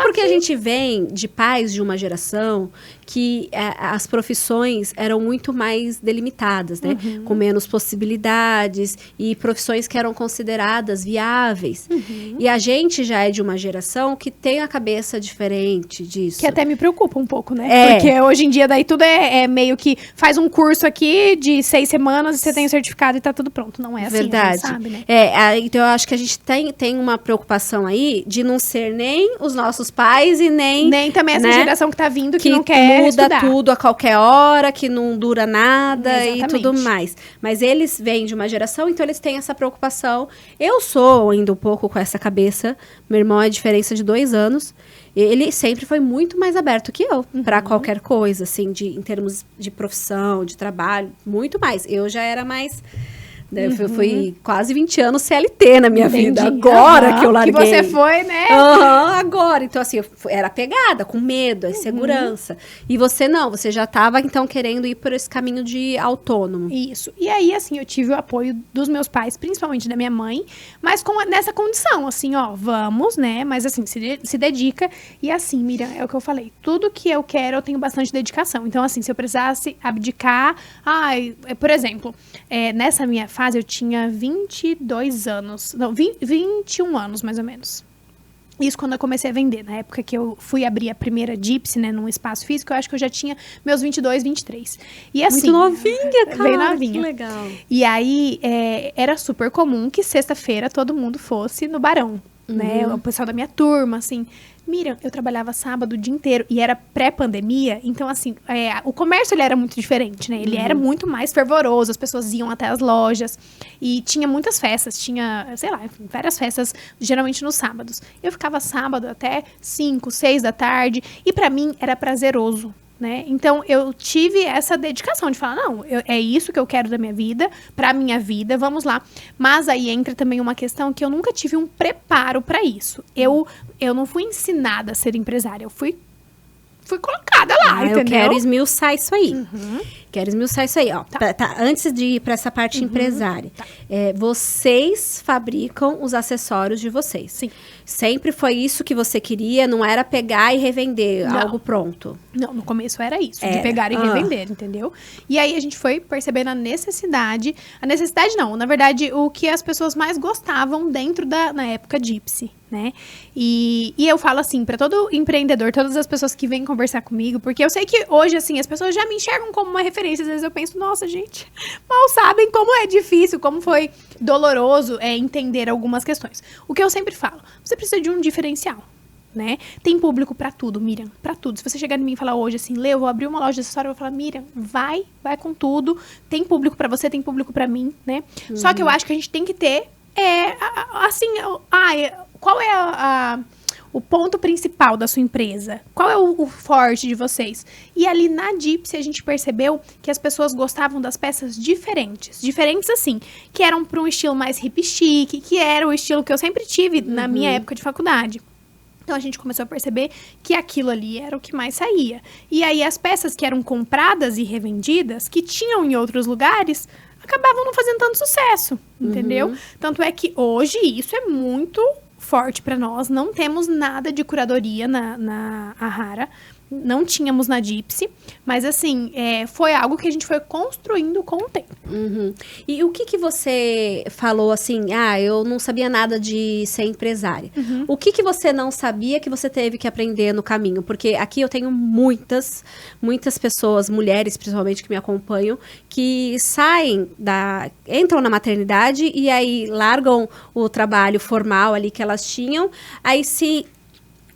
Porque a gente vem de pais de uma geração que as profissões eram muito mais delimitadas, né? Com menos possibilidades e profissões que eram consideradas viáveis. E a gente já é de uma geração que tem a cabeça diferente disso. Que até me preocupa um pouco, né? Porque hoje em dia daí tudo é meio que faz um curso aqui de 6 semanas e você tem o certificado e tá tudo pronto. Não é assim, verdade. A gente sabe, né? Então eu acho que a gente tem uma preocupação aí de não ser nem os nossos pais e nem também essa geração que tá vindo que não muda quer estudar. tudo a qualquer hora, que não dura nada e Exatamente. tudo mais. Mas eles vêm de uma geração, então eles têm essa preocupação. Eu sou ainda um pouco com essa cabeça. Meu irmão é a diferença de 2 anos. Ele sempre foi muito mais aberto que eu para qualquer coisa, assim, em termos de profissão, de trabalho, muito mais. Eu já era mais... Eu fui quase 20 anos CLT na minha vida. Agora que eu larguei. Que você foi, né? Agora. Então, assim, era pegada, com medo, a insegurança. E você não, você já estava, então, querendo ir por esse caminho de autônomo. Isso. E aí, assim, eu tive o apoio dos meus pais, principalmente da minha mãe, mas nessa condição, assim, vamos, né? Mas, assim, se dedica. E, assim, Miriam, é o que eu falei. Tudo que eu quero, eu tenho bastante dedicação. Então, assim, se eu precisasse abdicar... por exemplo, nessa minha fase, eu tinha 22 anos. Não, 21 anos, mais ou menos. Isso quando eu comecei a vender. Na época que eu fui abrir a primeira Gypsy, né, num espaço físico, eu acho que eu já tinha meus 22, 23. E assim... Muito novinha, cara. Bem novinha. Que legal. E aí, era super comum que sexta-feira todo mundo fosse no Barão. Né? O pessoal da minha turma, assim... Miriam, eu trabalhava sábado o dia inteiro e era pré-pandemia, então assim, o comércio ele era muito diferente, né? Ele era muito mais fervoroso, as pessoas iam até as lojas e tinha muitas festas, tinha, sei lá, várias festas, geralmente nos sábados. Eu ficava sábado até 5, 6 da tarde e pra mim era prazeroso. Né? Então, eu tive essa dedicação de falar, não, é isso que eu quero da minha vida, pra minha vida, vamos lá. Mas aí entra também uma questão que eu nunca tive um preparo pra isso. Eu não fui ensinada a ser empresária, eu fui colocada lá, entendeu? Eu quero esmiuçar isso aí. Quero esmiuçar isso aí, ó. Tá. Antes de ir pra essa parte empresária. Tá. Vocês fabricam os acessórios de vocês. Sim. Sempre foi isso que você queria? Não era pegar e revender algo pronto? Não, no começo era isso, de pegar e revender, entendeu? E aí a gente foi percebendo a necessidade não, na verdade, o que as pessoas mais gostavam dentro na época Gypsy, né? E eu falo assim, pra todo empreendedor, todas as pessoas que vêm conversar comigo, porque eu sei que hoje, assim, as pessoas já me enxergam como uma referência, às vezes eu penso, nossa, gente, mal sabem como é difícil, como foi doloroso entender algumas questões. O que eu sempre falo, você precisa de um diferencial. Né? Tem público pra tudo, Miriam, pra tudo. Se você chegar em mim e falar hoje assim, Lê, eu vou abrir uma loja de acessório, eu vou falar, Miriam, vai com tudo. Tem público pra você, tem público pra mim, né? Só que eu acho que a gente tem que ter, qual é o ponto principal da sua empresa? Qual é o forte de vocês? E ali na Gypsy a gente percebeu que as pessoas gostavam das peças diferentes. Diferentes assim, que eram para um estilo mais hip chic, que era o estilo que eu sempre tive na minha época de faculdade. Então, a gente começou a perceber que aquilo ali era o que mais saía. E aí, as peças que eram compradas e revendidas, que tinham em outros lugares, acabavam não fazendo tanto sucesso, entendeu? Tanto é que hoje isso é muito forte para nós. Não temos nada de curadoria na Ahara. Não tínhamos na Gypsy, mas assim, foi algo que a gente foi construindo com o tempo. E o que você falou assim, eu não sabia nada de ser empresária. O que você não sabia que você teve que aprender no caminho? Porque aqui eu tenho muitas pessoas, mulheres principalmente, que me acompanham, que entram na maternidade e aí largam o trabalho formal ali que elas tinham, aí se...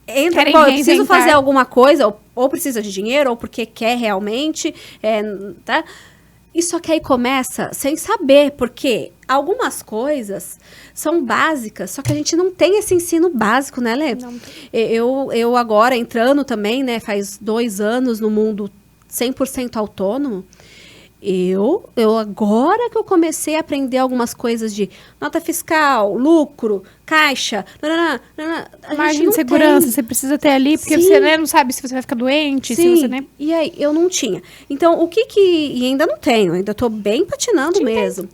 eu preciso fazer alguma coisa, ou precisa de dinheiro, ou porque quer realmente, tá? E só que aí começa sem saber, porque algumas coisas são básicas, só que a gente não tem esse ensino básico, né, Lê? Não. Eu agora entrando também, né, faz 2 anos no mundo 100% autônomo, eu agora que eu comecei a aprender algumas coisas de nota fiscal, lucro, caixa, margem de segurança, você precisa ter ali, porque você não sabe se você vai ficar doente, se você, né? E aí, eu não tinha. Então, e ainda não tenho, ainda tô bem patinando mesmo.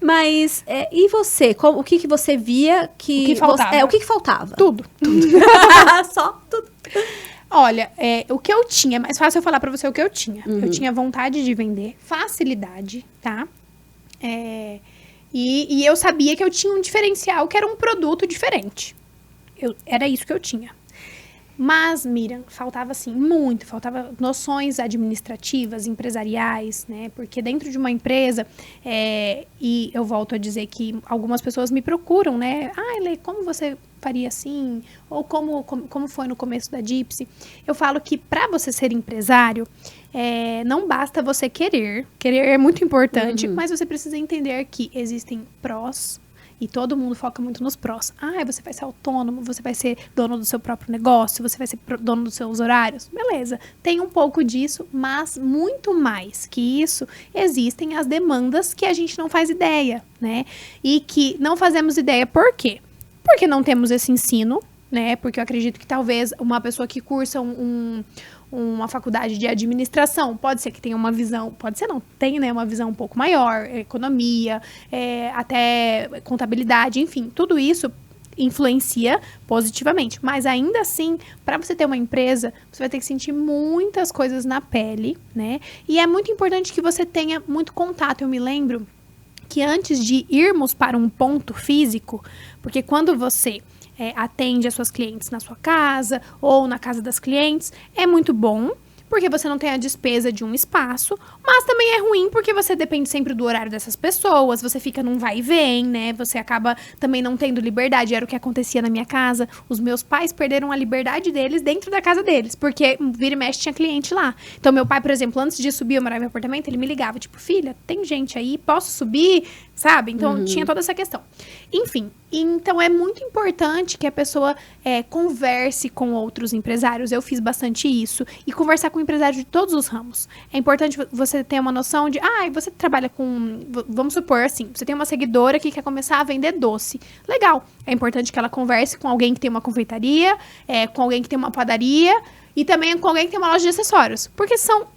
Mas, e você? O que você via que... O que faltava? O que faltava? Tudo. Só tudo. Olha, o que eu tinha, é mais fácil eu falar pra você o que eu tinha. Eu tinha vontade de vender, facilidade, tá? E eu sabia que eu tinha um diferencial, que era um produto diferente. Era isso que eu tinha. Mas, Miriam, faltava assim, faltava noções administrativas, empresariais, né? Porque dentro de uma empresa, e eu volto a dizer que algumas pessoas me procuram, né? Lê, como você faria assim? Ou como foi no começo da Gypsy? Eu falo que para você ser empresário, não basta você querer é muito importante, mas você precisa entender que existem prós. E todo mundo foca muito nos prós. Você vai ser autônomo, você vai ser dono do seu próprio negócio, você vai ser dono dos seus horários. Beleza, tem um pouco disso, mas muito mais que isso, existem as demandas que a gente não faz ideia, né? E que não fazemos ideia por quê? Porque não temos esse ensino, né? Porque eu acredito que talvez uma pessoa que cursa uma faculdade de administração, pode ser que tenha uma visão, pode ser não, tem, né, uma visão um pouco maior, economia, até contabilidade, enfim, tudo isso influencia positivamente, mas ainda assim, para você ter uma empresa, você vai ter que sentir muitas coisas na pele, né, e é muito importante que você tenha muito contato. Eu me lembro que antes de irmos para um ponto físico, porque quando você atende as suas clientes na sua casa ou na casa das clientes, é muito bom, porque você não tem a despesa de um espaço, mas também é ruim porque você depende sempre do horário dessas pessoas, você fica num vai e vem, né? Você acaba também não tendo liberdade, era o que acontecia na minha casa. Os meus pais perderam a liberdade deles dentro da casa deles, porque vira e mexe tinha cliente lá. Então, meu pai, por exemplo, antes de subir, eu morava em meu apartamento, ele me ligava, tipo, filha, tem gente aí, posso subir? Sabe? Então, tinha toda essa questão. Enfim, então é muito importante que a pessoa converse com outros empresários. Eu fiz bastante isso. E conversar com empresários de todos os ramos. É importante você ter uma noção de... você trabalha com... Vamos supor assim, você tem uma seguidora que quer começar a vender doce. Legal. É importante que ela converse com alguém que tem uma confeitaria, com alguém que tem uma padaria e também com alguém que tem uma loja de acessórios. Porque são...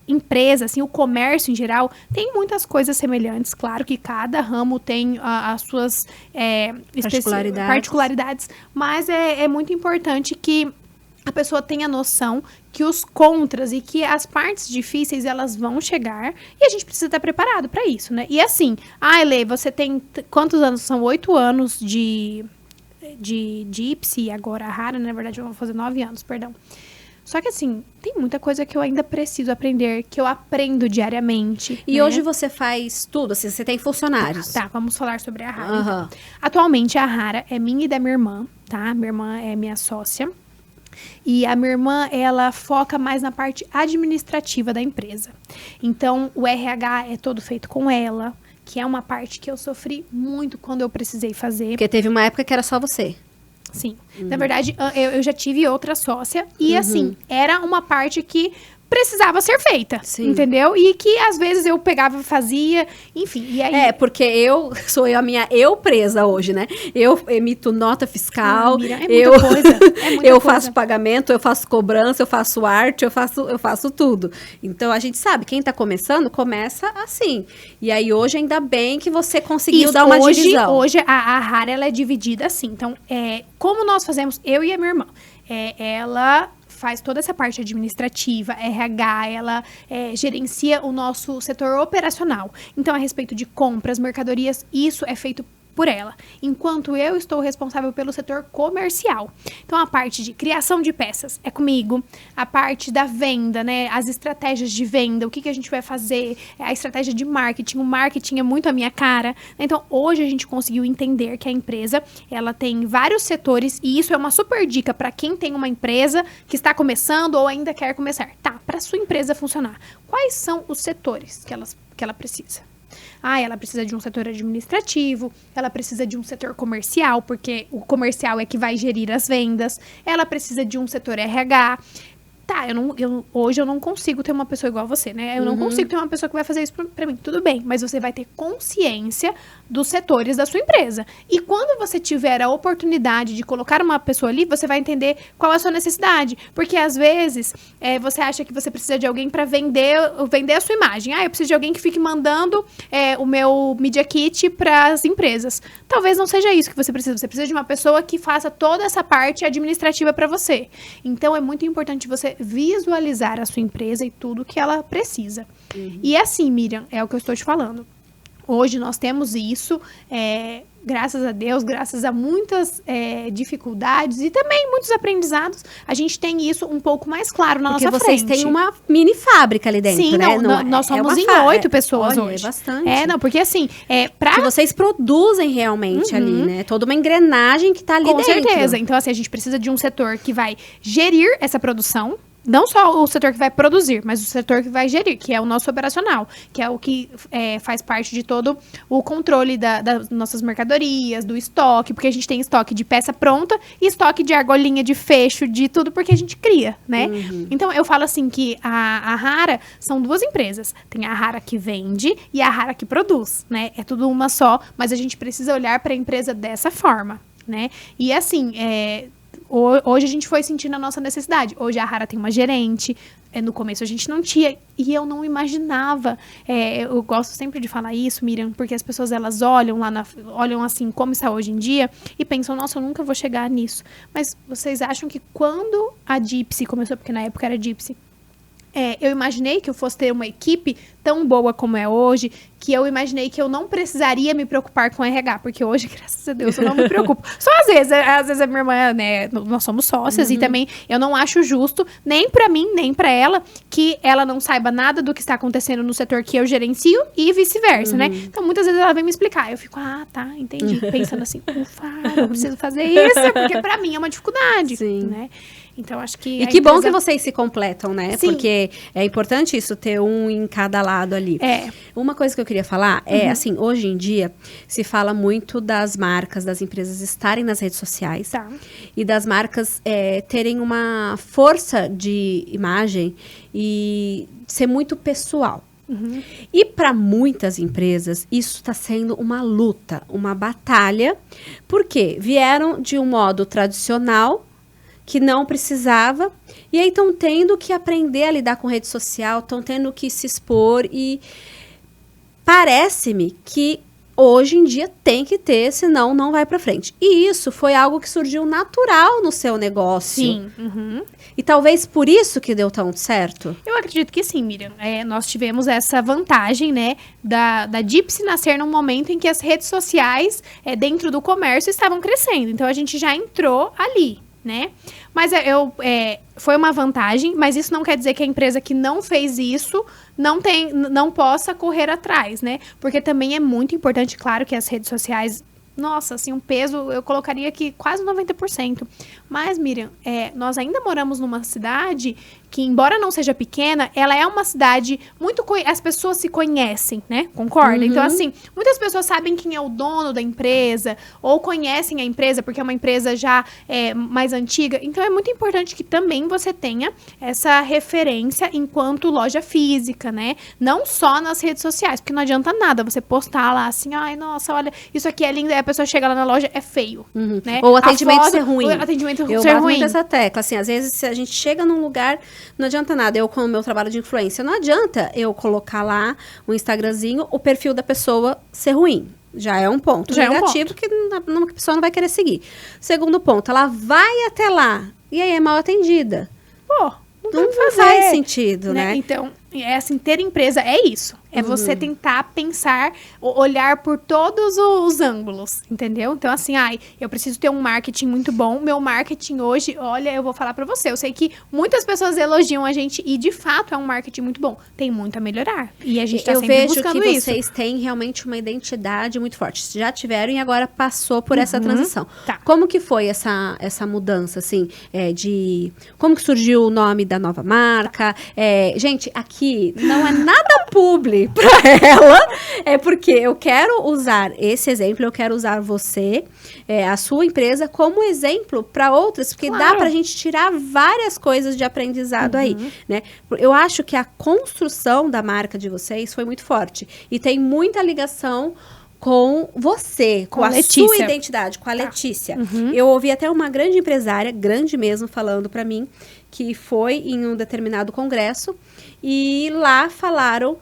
empresa, assim, o comércio em geral, tem muitas coisas semelhantes. Claro que cada ramo tem as suas particularidades, mas é muito importante que a pessoa tenha noção que os contras e que as partes difíceis, elas vão chegar e a gente precisa estar preparado para isso, né? E assim, Lê, você tem quantos anos? São 8 anos de Gypsy, agora a Ahara, na verdade eu vou fazer 9 anos, perdão. Só que assim, tem muita coisa que eu ainda preciso aprender, que eu aprendo diariamente. E né? hoje você faz tudo, assim, você tem funcionários. Tá, vamos falar sobre a Ahara. Então. Atualmente a Ahara é minha e da minha irmã, tá? Minha irmã é minha sócia. E a minha irmã, ela foca mais na parte administrativa da empresa. Então, o RH é todo feito com ela, que é uma parte que eu sofri muito quando eu precisei fazer. Porque teve uma época que era só você. Sim. Na verdade, eu já tive outra sócia. E assim, era uma parte que precisava ser feita, Sim. entendeu? E que às vezes eu pegava e fazia, enfim, e aí... Porque sou a minha presa hoje, né? Eu emito nota fiscal, Miriam, é muita coisa, é muita eu coisa. faço pagamento, eu faço cobrança, eu faço arte, eu faço tudo. Então, a gente sabe, quem tá começando, começa assim. E aí, hoje, ainda bem que você conseguiu dar uma divisão. Hoje, a Rara, ela é dividida assim. Então, como nós fazemos, eu e a minha irmã, ela faz toda essa parte administrativa, RH, ela gerencia o nosso setor operacional. Então, a respeito de compras, mercadorias, isso é feito por ela, enquanto eu estou responsável pelo setor comercial. Então, a parte de criação de peças é comigo, a parte da venda, né, as estratégias de venda, o que a gente vai fazer, a estratégia de marketing, o marketing é muito a minha cara. Então, hoje a gente conseguiu entender que a empresa, ela tem vários setores, e isso é uma super dica para quem tem uma empresa que está começando ou ainda quer começar. Tá, para sua empresa funcionar, quais são os setores que ela precisa? Ela precisa de um setor administrativo, ela precisa de um setor comercial, porque o comercial é que vai gerir as vendas, ela precisa de um setor RH. Tá, hoje eu não consigo ter uma pessoa igual a você, né? Eu não consigo ter uma pessoa que vai fazer isso pra mim. Tudo bem, mas você vai ter consciência dos setores da sua empresa. E quando você tiver a oportunidade de colocar uma pessoa ali, você vai entender qual é a sua necessidade. Porque, às vezes, você acha que você precisa de alguém pra vender a sua imagem. Eu preciso de alguém que fique mandando o meu Media Kit pras empresas. Talvez não seja isso que você precisa. Você precisa de uma pessoa que faça toda essa parte administrativa pra você. Então, é muito importante você visualizar a sua empresa e tudo que ela precisa. E assim, Miriam, é o que eu estou te falando. Hoje nós temos isso, graças a Deus, graças a muitas dificuldades e também muitos aprendizados, a gente tem isso um pouco mais claro na nossa frente. Porque vocês têm uma mini fábrica ali dentro, sim, né? Nós somos em 8 pessoas hoje. É bastante. Porque assim, que vocês produzem realmente ali, né? Toda uma engrenagem que tá ali dentro. Com certeza. Então, assim, a gente precisa de um setor que vai gerir essa produção. Não só o setor que vai produzir, mas o setor que vai gerir, que é o nosso operacional, que é o que faz parte de todo o controle das nossas mercadorias, do estoque, porque a gente tem estoque de peça pronta e estoque de argolinha, de fecho, de tudo, porque a gente cria, né? Então, eu falo assim que a Rara são duas empresas. Tem a Rara que vende e a Rara que produz, né? É tudo uma só, mas a gente precisa olhar para a empresa dessa forma, né? E assim, hoje a gente foi sentindo a nossa necessidade. Hoje a Rara tem uma gerente. No começo a gente não tinha. E eu não imaginava. Eu gosto sempre de falar isso, Miriam, porque as pessoas elas olham olham assim como está hoje em dia e pensam, nossa, eu nunca vou chegar nisso. Mas vocês acham que quando a Gypsy começou, porque na época era Gypsy, eu imaginei que eu fosse ter uma equipe tão boa como é hoje, que eu imaginei que eu não precisaria me preocupar com RH, porque hoje, graças a Deus, eu não me preocupo. Só às vezes a minha irmã, né, nós somos sócias e também eu não acho justo, nem pra mim, nem pra ela, que ela não saiba nada do que está acontecendo no setor que eu gerencio e vice-versa, né? Então, muitas vezes ela vem me explicar, eu fico, tá, entendi, pensando assim, ufa, eu preciso fazer isso, porque pra mim é uma dificuldade, né? Então, acho que... E que bom que vocês se completam, né? Sim. Porque é importante isso, ter um em cada lado ali. Uma coisa que eu queria falar assim, hoje em dia, se fala muito das marcas, das empresas estarem nas redes sociais. Tá. E das marcas terem uma força de imagem e ser muito pessoal. E para muitas empresas, isso está sendo uma luta, uma batalha, porque vieram de um modo tradicional, que não precisava, e aí estão tendo que aprender a lidar com rede social, estão tendo que se expor, e parece-me que hoje em dia tem que ter, senão não vai para frente. E isso foi algo que surgiu natural no seu negócio. Sim. E talvez por isso que deu tão certo? Eu acredito que sim, Miriam. Nós tivemos essa vantagem, né, da Gypsy nascer num momento em que as redes sociais dentro do comércio estavam crescendo. Então, a gente já entrou ali, né? Mas foi uma vantagem, mas isso não quer dizer que a empresa que não fez isso não possa correr atrás, né? Porque também é muito importante, claro, que as redes sociais, nossa, assim, um peso, eu colocaria aqui quase 90%. Mas, Miriam, nós ainda moramos numa cidade que, embora não seja pequena, ela é uma cidade muito... As pessoas se conhecem, né? Concorda? Então, assim, muitas pessoas sabem quem é o dono da empresa ou conhecem a empresa porque é uma empresa já mais antiga. Então, é muito importante que também você tenha essa referência enquanto loja física, né? Não só nas redes sociais, porque não adianta nada você postar lá assim, ai, nossa, olha, isso aqui é lindo, aí a pessoa chega lá na loja, é feio, né? Ou o atendimento ser ruim. O atendimento Eu ser bato ruim. muito essa tecla, assim, às vezes se a gente chega num lugar, não adianta nada, eu com o meu trabalho de influência, não adianta eu colocar lá o Instagramzinho, o perfil da pessoa ser ruim. Já é um ponto negativo que a pessoa não vai querer seguir. Segundo ponto, ela vai até lá e aí é mal atendida. Pô, não faz sentido, né? Então, assim, ter empresa é isso. É você tentar pensar, olhar por todos os ângulos, entendeu? Então, assim, eu preciso ter um marketing muito bom. Meu marketing hoje, olha, eu vou falar pra você. Eu sei que muitas pessoas elogiam a gente e, de fato, é um marketing muito bom. Tem muito a melhorar. E a gente tá sempre buscando isso. Eu vejo que vocês têm realmente uma identidade muito forte. Já tiveram e agora passou por essa transição. Tá. Como que foi essa mudança, assim, como que surgiu o nome da nova marca? Gente, aqui não é nada público para ela, é porque eu quero usar esse exemplo, eu quero usar você, a sua empresa, como exemplo para outras, porque dá pra gente tirar várias coisas de aprendizado aí, né? Eu acho que a construção da marca de vocês foi muito forte e tem muita ligação com você, com a sua identidade, com a Letícia. Eu ouvi até uma grande empresária, grande mesmo, falando para mim, que foi em um determinado congresso e lá falaram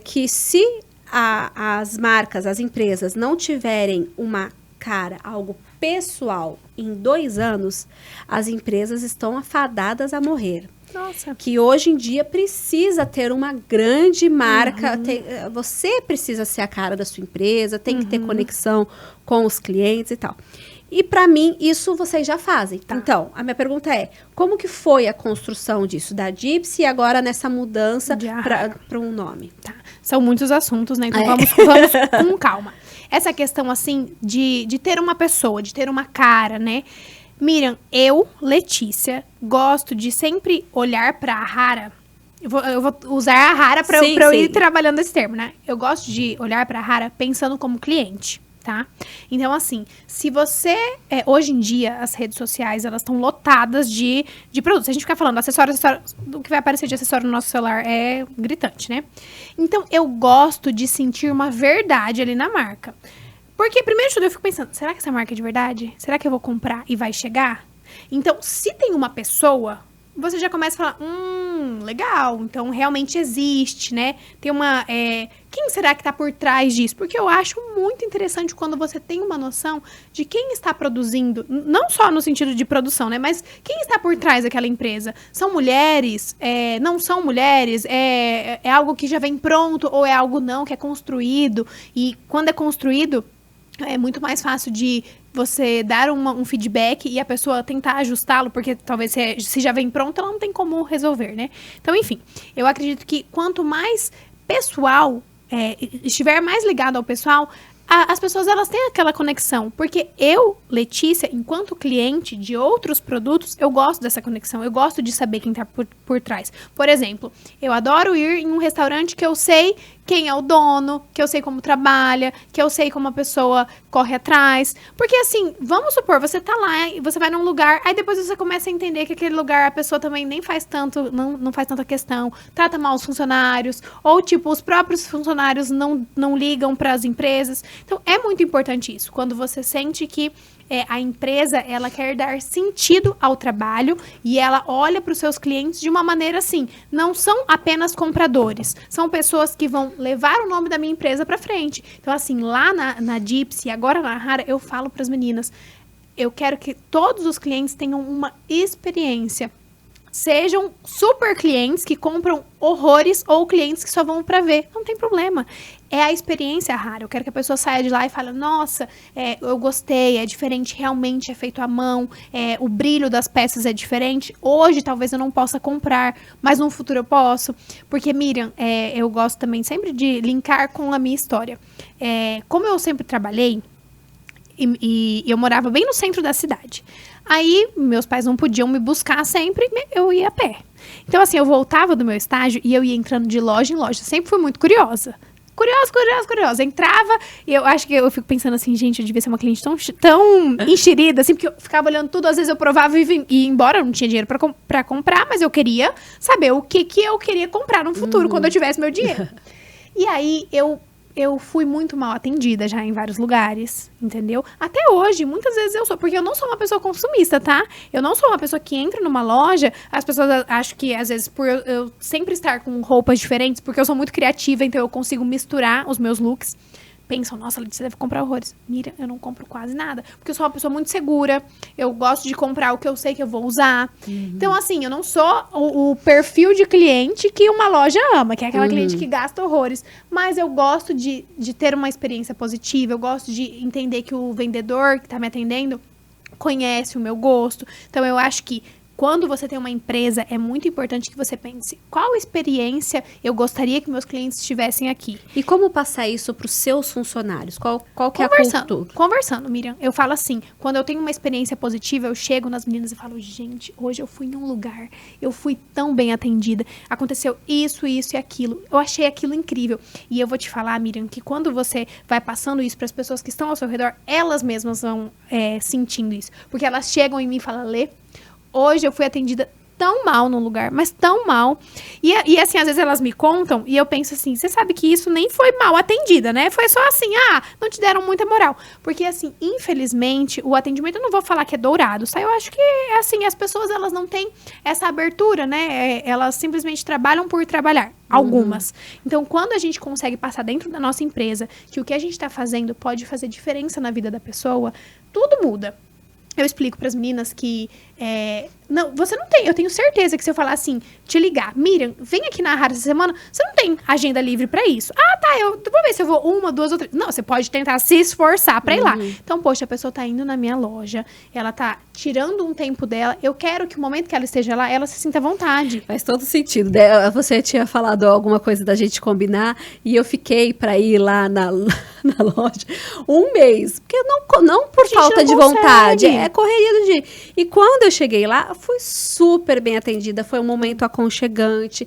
que se as marcas, as empresas não tiverem uma cara, algo pessoal em 2 anos, as empresas estão afadadas a morrer. Nossa. Que hoje em dia precisa ter uma grande marca, você precisa ser a cara da sua empresa, tem que ter conexão com os clientes e tal. E para mim, isso vocês já fazem. Tá. Então, a minha pergunta é, como que foi a construção disso, da Gypsy e agora nessa mudança para um nome? Tá. São muitos assuntos, né? Então vamos com calma. Essa questão, assim, de ter uma pessoa, de ter uma cara, né? Miriam, eu, Letícia, gosto de sempre olhar para a Rara. Eu vou usar a Rara para eu ir trabalhando esse termo, né? Eu gosto de olhar para a Rara pensando como cliente, tá? Então, assim, se você... hoje em dia, as redes sociais, elas estão lotadas de produtos. A gente fica falando acessório, o que vai aparecer de acessório no nosso celular é gritante, né? Então, eu gosto de sentir uma verdade ali na marca. Porque, primeiro de tudo, eu fico pensando, será que essa marca é de verdade? Será que eu vou comprar e vai chegar? Então, se tem uma pessoa, você já começa a falar, legal, então realmente existe, né? Tem uma... quem será que tá por trás disso? Porque eu acho muito interessante quando você tem uma noção de quem está produzindo, não só no sentido de produção, né? Mas quem está por trás daquela empresa? São mulheres? Não são mulheres? É algo que já vem pronto ou é algo não, que é construído? E quando é construído... é muito mais fácil de você dar um feedback e a pessoa tentar ajustá-lo, porque talvez se já vem pronto, ela não tem como resolver, né? Então, enfim, eu acredito que quanto mais pessoal estiver mais ligado ao pessoal, as pessoas, elas têm aquela conexão. Porque eu, Letícia, enquanto cliente de outros produtos, eu gosto dessa conexão. Eu gosto de saber quem tá por trás. Por exemplo, eu adoro ir em um restaurante que eu sei quem é o dono, que eu sei como trabalha, que eu sei como a pessoa corre atrás. Porque, assim, vamos supor, você tá lá, você vai num lugar, aí depois você começa a entender que aquele lugar a pessoa também nem faz tanto, não faz tanta questão, trata mal os funcionários, ou, tipo, os próprios funcionários não ligam para as empresas. Então, é muito importante isso, quando você sente que a empresa, ela quer dar sentido ao trabalho e ela olha para os seus clientes de uma maneira assim, não são apenas compradores, são pessoas que vão levar o nome da minha empresa para frente. Então, assim, lá na Gypsy, agora na Rara, eu falo para as meninas, eu quero que todos os clientes tenham uma experiência. Sejam super clientes que compram horrores ou clientes que só vão para ver. Não tem problema. É a experiência rara. Eu quero que a pessoa saia de lá e fale, nossa, eu gostei, é diferente, realmente é feito à mão, o brilho das peças é diferente. Hoje talvez eu não possa comprar, mas no futuro eu posso. Porque, Miriam, eu gosto também sempre de linkar com a minha história. Como eu sempre trabalhei, E eu morava bem no centro da cidade. Aí, meus pais não podiam me buscar sempre, eu ia a pé. Então, assim, eu voltava do meu estágio e eu ia entrando de loja em loja. Sempre fui muito curiosa. Curiosa. Entrava e eu acho que eu fico pensando assim, gente, eu devia ser uma cliente tão enxerida, assim, porque eu ficava olhando tudo, às vezes eu provava e ia embora, eu não tinha dinheiro pra comprar, mas eu queria saber o que eu queria comprar no futuro, quando eu tivesse meu dinheiro. E aí, eu fui muito mal atendida já em vários lugares, entendeu? Até hoje, muitas vezes eu sou, porque eu não sou uma pessoa consumista, tá? Eu não sou uma pessoa que entra numa loja, as pessoas acham que, às vezes, por eu sempre estar com roupas diferentes, porque eu sou muito criativa, então eu consigo misturar os meus looks. Pensam, nossa, Letícia deve comprar horrores. Mira, eu não compro quase nada. Porque eu sou uma pessoa muito segura. Eu gosto de comprar o que eu sei que eu vou usar. Então, assim, eu não sou o perfil de cliente que uma loja ama. Que é aquela cliente que gasta horrores. Mas eu gosto de ter uma experiência positiva. Eu gosto de entender que o vendedor que tá me atendendo conhece o meu gosto. Então, eu acho que quando você tem uma empresa, é muito importante que você pense qual experiência eu gostaria que meus clientes tivessem aqui. E como passar isso para os seus funcionários? Qual que é a cultura? Conversando, Miriam. Eu falo assim, quando eu tenho uma experiência positiva, eu chego nas meninas e falo, gente, hoje eu fui em um lugar, eu fui tão bem atendida, aconteceu isso e aquilo. Eu achei aquilo incrível. E eu vou te falar, Miriam, que quando você vai passando isso para as pessoas que estão ao seu redor, elas mesmas vão sentindo isso. Porque elas chegam em mim e falam, Lê, hoje eu fui atendida tão mal num lugar, mas tão mal. E assim, às vezes elas me contam e eu penso assim, você sabe que isso nem foi mal atendida, né? Foi só assim, não te deram muita moral. Porque assim, infelizmente, o atendimento, eu não vou falar que é dourado, tá? Eu acho que, assim, as pessoas, elas não têm essa abertura, né? Elas simplesmente trabalham por trabalhar. Algumas. Então, quando a gente consegue passar dentro da nossa empresa que o que a gente tá fazendo pode fazer diferença na vida da pessoa, tudo muda. Eu explico para as meninas que não, você não tem, eu tenho certeza que se eu falar assim, te ligar, Miriam, vem aqui na rádio essa semana, você não tem agenda livre para isso. Tá, eu vou ver se eu vou 1, 2 ou 3. Não, você pode tentar se esforçar para ir lá. Então, poxa, a pessoa tá indo na minha loja, ela tá tirando um tempo dela, eu quero que o momento que ela esteja lá, ela se sinta à vontade. Faz todo sentido. Você tinha falado alguma coisa da gente combinar e eu fiquei para ir lá na loja 1 mês, porque não por falta de vontade, é correria do dia. E quando eu cheguei lá, fui super bem atendida, foi um momento aconchegante,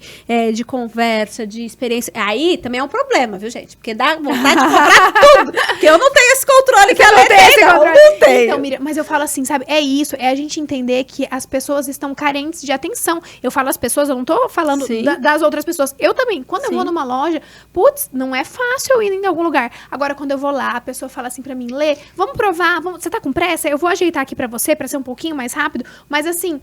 de conversa, de experiência. Aí também é um problema, viu, gente? Porque dá vontade de comprar tudo, porque eu não tenho esse controle que ela tem, não tenho. Então, Miriam, mas eu falo assim, sabe, é isso, é a gente entender que as pessoas estão carentes de atenção. Eu falo as pessoas, eu não tô falando das outras pessoas. Eu também, quando eu vou numa loja, putz, não é fácil eu ir em algum lugar. Agora, quando eu vou lá, a pessoa fala assim pra mim, Lê, vamos provar, você tá com pressa? Eu vou ajeitar aqui pra você, pra ser um pouquinho mais rápido. Mas assim,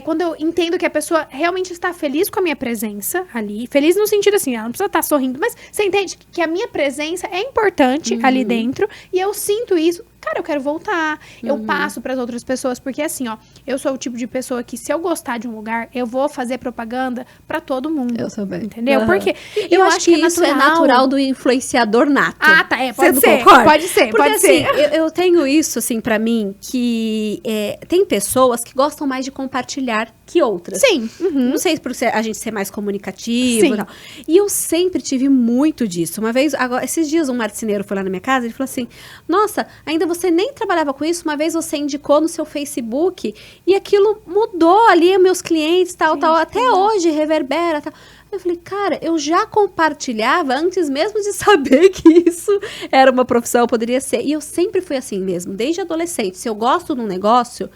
quando eu entendo que a pessoa realmente está feliz com a minha presença ali, feliz no sentido assim, ela não precisa estar sorrindo, mas você entende que a minha presença é importante ali dentro, e eu sinto isso, cara, eu quero voltar, eu passo para as outras pessoas, porque assim, ó, eu sou o tipo de pessoa que se eu gostar de um lugar, eu vou fazer propaganda para todo mundo. Eu sou bem. Entendeu? Porque eu acho que isso é natural do influenciador nato. Tá, pode ser. Concorda? Pode ser, porque, pode ser. Eu tenho isso, assim, pra mim, que tem pessoas que gostam mais de compartilhar que outras. Sim. Não sei se por a gente ser mais comunicativo e tal. E eu sempre tive muito disso. Uma vez, agora, esses dias, um marceneiro foi lá na minha casa e ele falou assim, nossa, ainda você nem trabalhava com isso, uma vez você indicou no seu Facebook e aquilo mudou ali, meus clientes, tal, até hoje reverbera, tal. Eu falei, cara, eu já compartilhava antes mesmo de saber que isso era uma profissão, poderia ser. E eu sempre fui assim mesmo, desde adolescente. Se eu gosto de um negócio,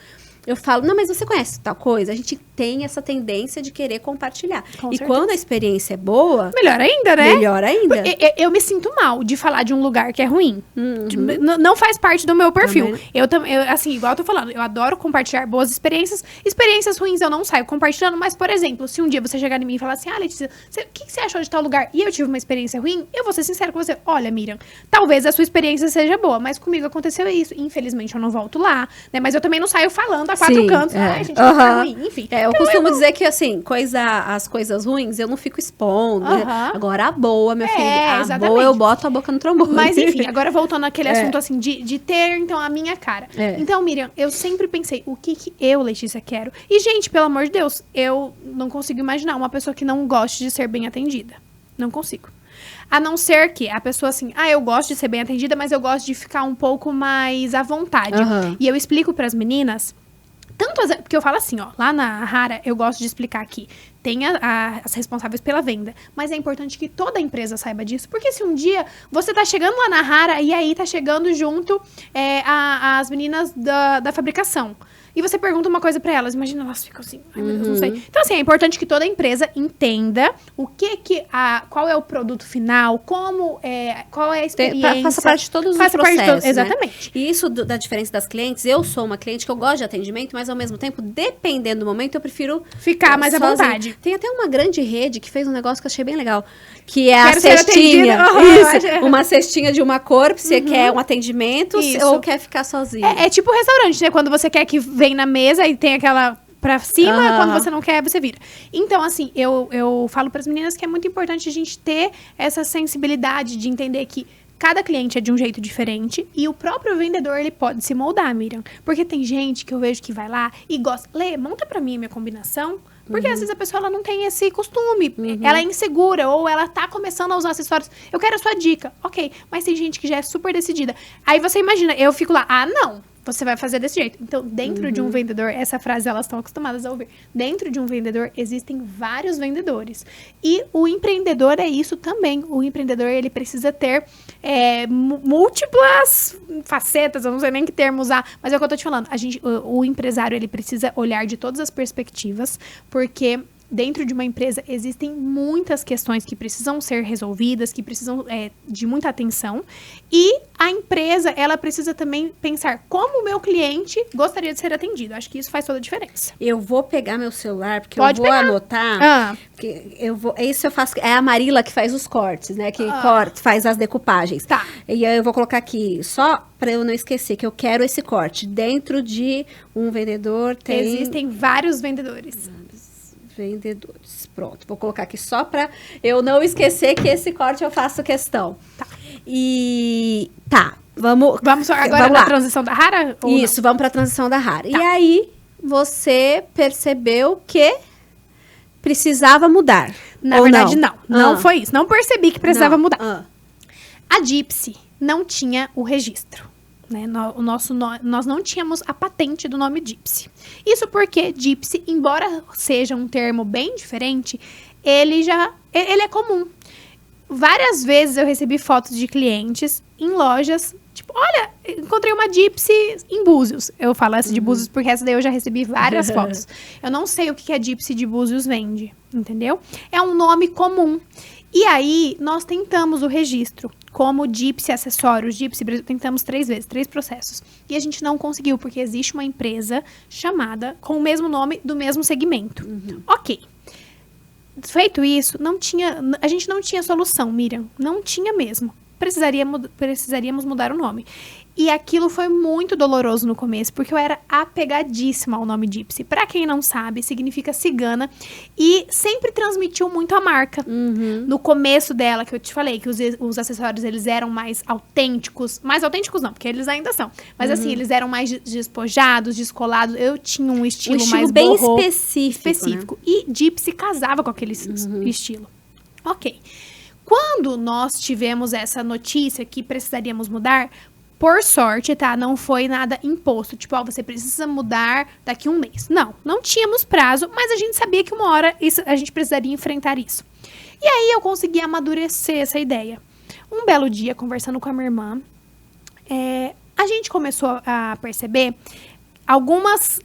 eu falo, não, mas você conhece tal coisa? A gente tem essa tendência de querer compartilhar. E quando a experiência é boa... Melhor ainda, né? Melhor ainda. Eu me sinto mal de falar de um lugar que é ruim. Não faz parte do meu perfil. Eu assim, igual eu tô falando, eu adoro compartilhar boas experiências. Experiências ruins eu não saio compartilhando, mas, por exemplo, se um dia você chegar em mim e falar assim, Letícia, o que você achou de tal lugar? E eu tive uma experiência ruim, eu vou ser sincera com você. Olha, Miriam, talvez a sua experiência seja boa, mas comigo aconteceu isso. Infelizmente, eu não volto lá, né? Mas eu também não saio falando a 4 cantos. Ai, gente, vai ficar ruim. Enfim. Eu costumo dizer que, assim, as coisas ruins eu não fico expondo. Né? Agora, a boa, minha filha, exatamente. Boa eu boto a boca no trombone. Mas, enfim, agora voltando àquele assunto, assim, de ter, então, a minha cara. Então, Miriam, eu sempre pensei, o que eu, Letícia, quero? E, gente, pelo amor de Deus, eu não consigo imaginar uma pessoa que não goste de ser bem atendida. Não consigo. A não ser que a pessoa assim, eu gosto de ser bem atendida, mas eu gosto de ficar um pouco mais à vontade. E eu explico pras meninas, porque eu falo assim, ó, lá na Rara, eu gosto de explicar que tem as responsáveis pela venda, mas é importante que toda a empresa saiba disso, porque se um dia você tá chegando lá na Rara e aí tá chegando junto as meninas da fabricação, e você pergunta uma coisa pra elas, imagina, elas ficam assim, ai meu Deus, não sei. Então, assim, é importante que toda a empresa entenda qual é o produto final, qual é a experiência. Faça parte de todos os processos, exatamente. Né? E isso da diferença das clientes, eu sou uma cliente que eu gosto de atendimento, mas ao mesmo tempo, dependendo do momento, eu prefiro ficar mais à vontade. Tem até uma grande rede que fez um negócio que eu achei bem legal, que é Quero a cestinha. Isso, uma cestinha de uma cor, se você quer um atendimento ou quer ficar sozinha. É tipo restaurante, né? Quando você quer que vem na mesa e tem aquela pra cima, quando você não quer, você vira. Então, assim, eu falo pras meninas que é muito importante a gente ter essa sensibilidade de entender que cada cliente é de um jeito diferente e o próprio vendedor, ele pode se moldar, Miriam. Porque tem gente que eu vejo que vai lá e gosta. Lê, monta pra mim a minha combinação. Porque às vezes a pessoa ela não tem esse costume. Ela é insegura ou ela tá começando a usar acessórios. Eu quero a sua dica. Ok, mas tem gente que já é super decidida. Aí você imagina, eu fico lá, não. Você vai fazer desse jeito. Então, dentro de um vendedor, essa frase elas estão acostumadas a ouvir. Dentro de um vendedor, existem vários vendedores. E o empreendedor é isso também. O empreendedor, ele precisa ter múltiplas facetas, eu não sei nem que termo usar, mas é o que eu tô te falando. O empresário, ele precisa olhar de todas as perspectivas, porque dentro de uma empresa existem muitas questões que precisam ser resolvidas, que precisam de muita atenção. E a empresa, ela precisa também pensar como o meu cliente gostaria de ser atendido. Acho que isso faz toda a diferença. Eu vou pegar meu celular, porque Pode eu vou pegar. anotar. Isso eu faço. É a Marila que faz os cortes, né? Que faz as decupagens. Tá. E aí eu vou colocar aqui, só para eu não esquecer, que eu quero esse corte. Dentro de um vendedor tem... Existem vários vendedores. Vendedores. Pronto, vou colocar aqui só para eu não esquecer que esse corte eu faço questão. Tá. E vamos agora na transição da Rara? Isso, vamos para a transição da Rara. Tá. E aí você percebeu que precisava mudar? Na verdade, não foi isso. Não percebi que precisava mudar. A Gypsy não tinha o registro. Né? Nós não tínhamos a patente do nome Gypsy. Isso porque Gypsy, embora seja um termo bem diferente, ele é comum. Várias vezes eu recebi fotos de clientes em lojas, tipo, olha, encontrei uma Gypsy em Búzios. Eu falo essa de Búzios porque essa daí eu já recebi várias fotos. Eu não sei o que a Gypsy de Búzios vende, entendeu? É um nome comum. E aí, nós tentamos o registro como Gypsy Acessórios, Gypsy Brasil, tentamos 3 vezes, 3 processos. E a gente não conseguiu, porque existe uma empresa chamada com o mesmo nome do mesmo segmento. Ok. Feito isso, a gente não tinha solução, Miriam. Não tinha mesmo. Precisaríamos mudar o nome. E aquilo foi muito doloroso no começo, porque eu era apegadíssima ao nome Gypsy. Pra quem não sabe, significa cigana. E sempre transmitiu muito a marca. No começo dela, que eu te falei, que os acessórios, eles eram mais autênticos. Mais autênticos não, porque eles ainda são. Mas assim, eles eram mais despojados, descolados. Eu tinha um estilo mais bem boho, específico. Né? E Gypsy casava com aquele estilo. Ok. Quando nós tivemos essa notícia que precisaríamos mudar, por sorte, tá? Não foi nada imposto. Tipo, você precisa mudar daqui a um mês. Não tínhamos prazo, mas a gente sabia que uma hora a gente precisaria enfrentar isso. E aí eu consegui amadurecer essa ideia. Um belo dia, conversando com a minha irmã, a gente começou a perceber algumas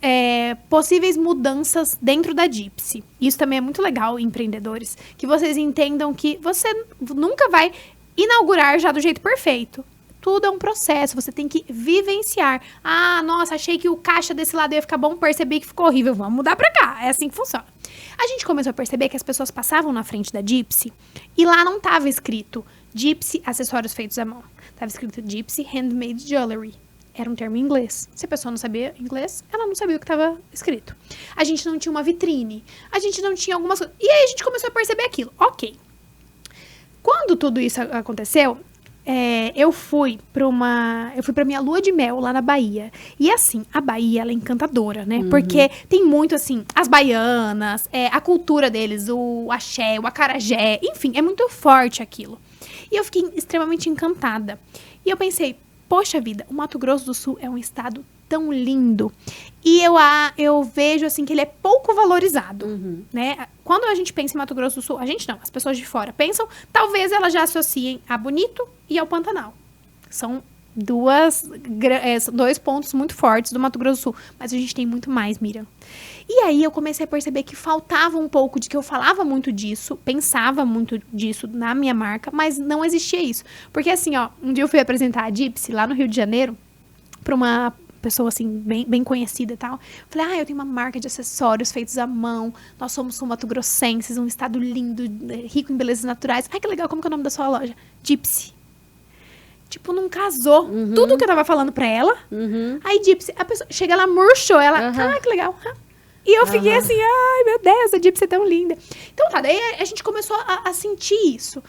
possíveis mudanças dentro da Gypsy. Isso também é muito legal, empreendedores, que vocês entendam que você nunca vai inaugurar já do jeito perfeito. Tudo é um processo, você tem que vivenciar. Nossa, achei que o caixa desse lado ia ficar bom, percebi que ficou horrível, vamos mudar pra cá. É assim que funciona. A gente começou a perceber que as pessoas passavam na frente da Gypsy e lá não tava escrito Gypsy Acessórios Feitos à Mão. Tava escrito Gypsy Handmade Jewelry. Era um termo em inglês. Se a pessoa não sabia inglês, ela não sabia o que estava escrito. A gente não tinha uma vitrine. A gente não tinha algumas coisas. E aí a gente começou a perceber aquilo. Ok. Quando tudo isso aconteceu, eu fui pra minha lua de mel lá na Bahia. E assim, a Bahia, ela é encantadora, né? Porque tem muito, assim, as baianas, a cultura deles, o axé, o acarajé, enfim, é muito forte aquilo. E eu fiquei extremamente encantada. E eu pensei, poxa vida, o Mato Grosso do Sul é um estado tão lindo. E eu vejo, assim, que ele é pouco valorizado, né? Quando a gente pensa em Mato Grosso do Sul, a gente não, as pessoas de fora pensam, talvez elas já associem a Bonito e ao Pantanal. São dois pontos muito fortes do Mato Grosso do Sul. Mas a gente tem muito mais, Miriam. E aí eu comecei a perceber que faltava um pouco de que eu falava muito disso, pensava muito disso na minha marca, mas não existia isso. Porque assim, ó, um dia eu fui apresentar a Gypsy lá no Rio de Janeiro para uma pessoa assim, bem conhecida e tal. Falei, eu tenho uma marca de acessórios feitos à mão, nós somos mato-grossenses, um estado lindo, rico em belezas naturais. Ai, que legal, como que é o nome da sua loja? Gypsy. Tipo, não casou. Tudo que eu tava falando pra ela. Aí, Gypsy, a pessoa chega, ela murchou, ela, que legal. E eu fiquei assim, ai, meu Deus, a Gypsy é tão linda. Então, tá, daí a gente começou a sentir isso.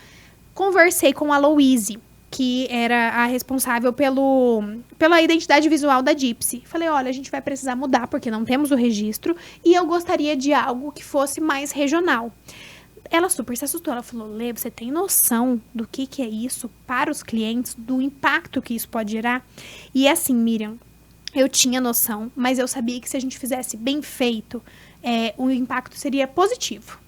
Conversei com a Louise, que era a responsável pela identidade visual da Gypsy. Falei, olha, a gente vai precisar mudar, porque não temos o registro, e eu gostaria de algo que fosse mais regional. Ela super se assustou, ela falou, Lê, você tem noção do que é isso para os clientes, do impacto que isso pode gerar? E assim, Miriam, eu tinha noção, mas eu sabia que se a gente fizesse bem feito, o impacto seria positivo.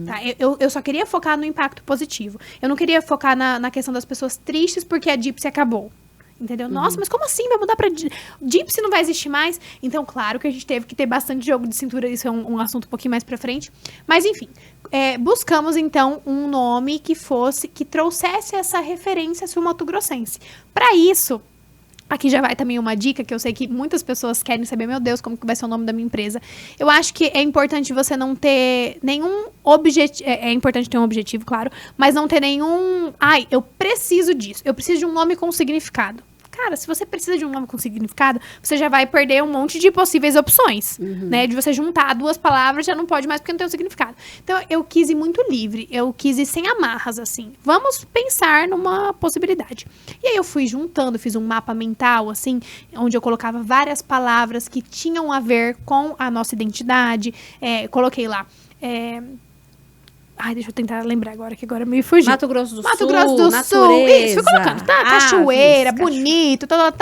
Tá? Eu só queria focar no impacto positivo. Eu não queria focar na questão das pessoas tristes porque a Gypsy acabou. Entendeu? Nossa, mas como assim? Vai mudar pra Gypsy, não vai existir mais? Então, claro que a gente teve que ter bastante jogo de cintura. Isso é um assunto um pouquinho mais pra frente. Mas, enfim. Buscamos, então, um nome que trouxesse essa referência sul-mato-grossense. Pra isso, aqui já vai também uma dica, que eu sei que muitas pessoas querem saber, meu Deus, como que vai ser o nome da minha empresa. Eu acho que é importante você não ter nenhum objetivo, é importante ter um objetivo, claro, mas não ter nenhum, eu preciso disso, eu preciso de um nome com significado. Cara, se você precisa de um nome com significado, você já vai perder um monte de possíveis opções, né? De você juntar duas palavras, já não pode mais porque não tem um significado. Então, eu quis ir muito livre, eu quis ir sem amarras, assim. Vamos pensar numa possibilidade. E aí, eu fui juntando, fiz um mapa mental, assim, onde eu colocava várias palavras que tinham a ver com a nossa identidade. Coloquei lá... deixa eu tentar lembrar agora, que agora me fugiu. Mato Grosso do Sul, Mato Grosso do Sul, isso, fui colocando, tá? Cachoeira, bonito, tal.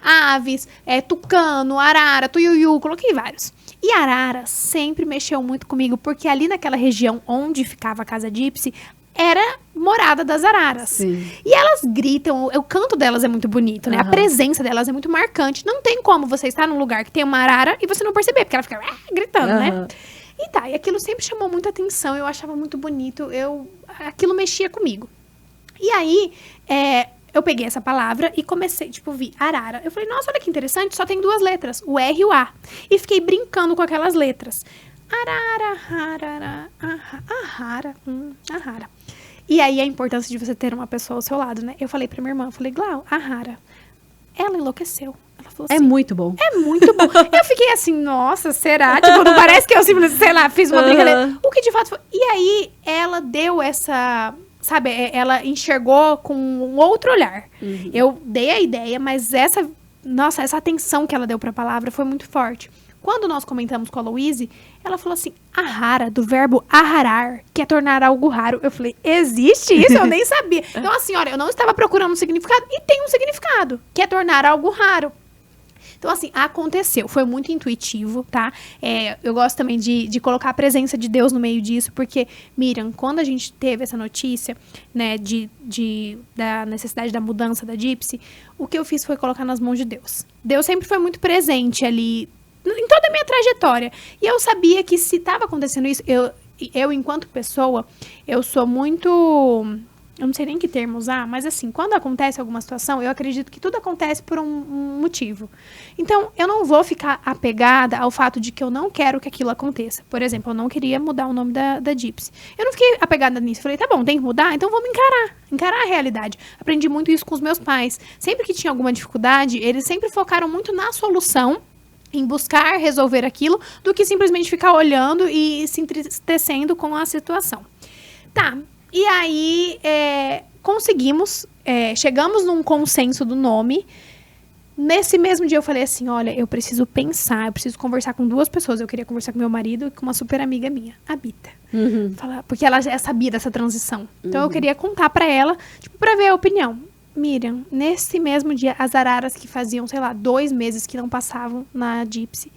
Aves, tucano, arara, tuiuiu, coloquei vários. E arara sempre mexeu muito comigo, porque ali naquela região onde ficava a Casa Gypsy, era morada das araras. Sim. E elas gritam, o canto delas é muito bonito, né? A presença delas é muito marcante. Não tem como você estar num lugar que tem uma arara e você não perceber, porque ela fica gritando, né? E aquilo sempre chamou muita atenção, eu achava muito bonito, aquilo mexia comigo. E aí, eu peguei essa palavra e comecei, vi arara. Eu falei, nossa, olha que interessante, só tem 2 letras, o R e o A. E fiquei brincando com aquelas letras. Arara, arara, arara. E aí, a importância de você ter uma pessoa ao seu lado, né? Eu falei pra minha irmã, Glau, arara. Ela enlouqueceu. Ela falou assim, é muito bom. É muito bom. Eu fiquei assim, nossa, será? Não parece que eu simplesmente, sei lá, fiz uma brincadeira. O que de fato foi. E aí, ela deu essa... Sabe, ela enxergou com um outro olhar. Eu dei a ideia, mas essa atenção que ela deu pra palavra foi muito forte. Quando nós comentamos com a Louise, ela falou assim, arrara, do verbo arrarar, que é tornar algo raro. Eu falei, existe isso? Eu nem sabia. Então, assim, olha, eu não estava procurando um significado, e tem um significado, que é tornar algo raro. Então, assim, aconteceu. Foi muito intuitivo, tá? Eu gosto também de colocar a presença de Deus no meio disso, porque, Miriam, quando a gente teve essa notícia, né, da necessidade da mudança da Gypsy, o que eu fiz foi colocar nas mãos de Deus. Deus sempre foi muito presente ali, em toda a minha trajetória. E eu sabia que se estava acontecendo isso, eu, enquanto pessoa, eu sou muito... Eu não sei nem que termo usar, mas assim, quando acontece alguma situação, eu acredito que tudo acontece por um motivo. Então, eu não vou ficar apegada ao fato de que eu não quero que aquilo aconteça. Por exemplo, eu não queria mudar o nome da Gypsy. Eu não fiquei apegada nisso. Falei, tá bom, tem que mudar? Então vamos encarar a realidade. Aprendi muito isso com os meus pais. Sempre que tinha alguma dificuldade, eles sempre focaram muito na solução, em buscar resolver aquilo, do que simplesmente ficar olhando e se entristecendo com a situação. Tá. E aí, conseguimos chegamos num consenso do nome. Nesse mesmo dia eu falei assim, olha, eu preciso pensar, eu preciso conversar com 2 pessoas. Eu queria conversar com meu marido e com uma super amiga minha, a Bita. Porque ela já sabia dessa transição. Então eu queria contar pra ela, tipo, pra ver a opinião. Miriam, nesse mesmo dia, as araras que faziam, sei lá, 2 meses que não passavam na Gypsy,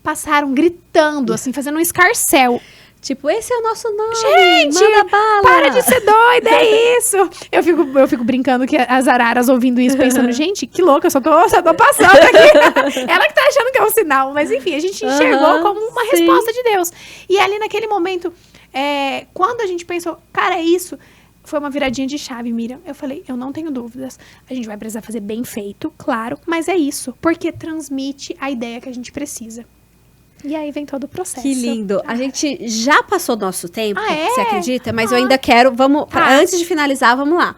passaram gritando, assim, fazendo um escarcéu. Tipo, esse é o nosso nome, gente, manda bala. Para de ser doida, é isso. Eu fico brincando que as araras ouvindo isso, pensando, gente, que louca, eu só tô passando aqui. Ela que tá achando que é um sinal. Mas enfim, a gente enxergou como uma resposta de Deus. E ali naquele momento, quando a gente pensou, cara, é isso, foi uma viradinha de chave, Miriam. Eu falei, eu não tenho dúvidas. A gente vai precisar fazer bem feito, claro, mas é isso. Porque transmite a ideia que a gente precisa. E aí vem todo o processo. Que lindo. A gente já passou nosso tempo, você acredita? Mas eu Ah. ainda quero, antes de finalizar, vamos lá.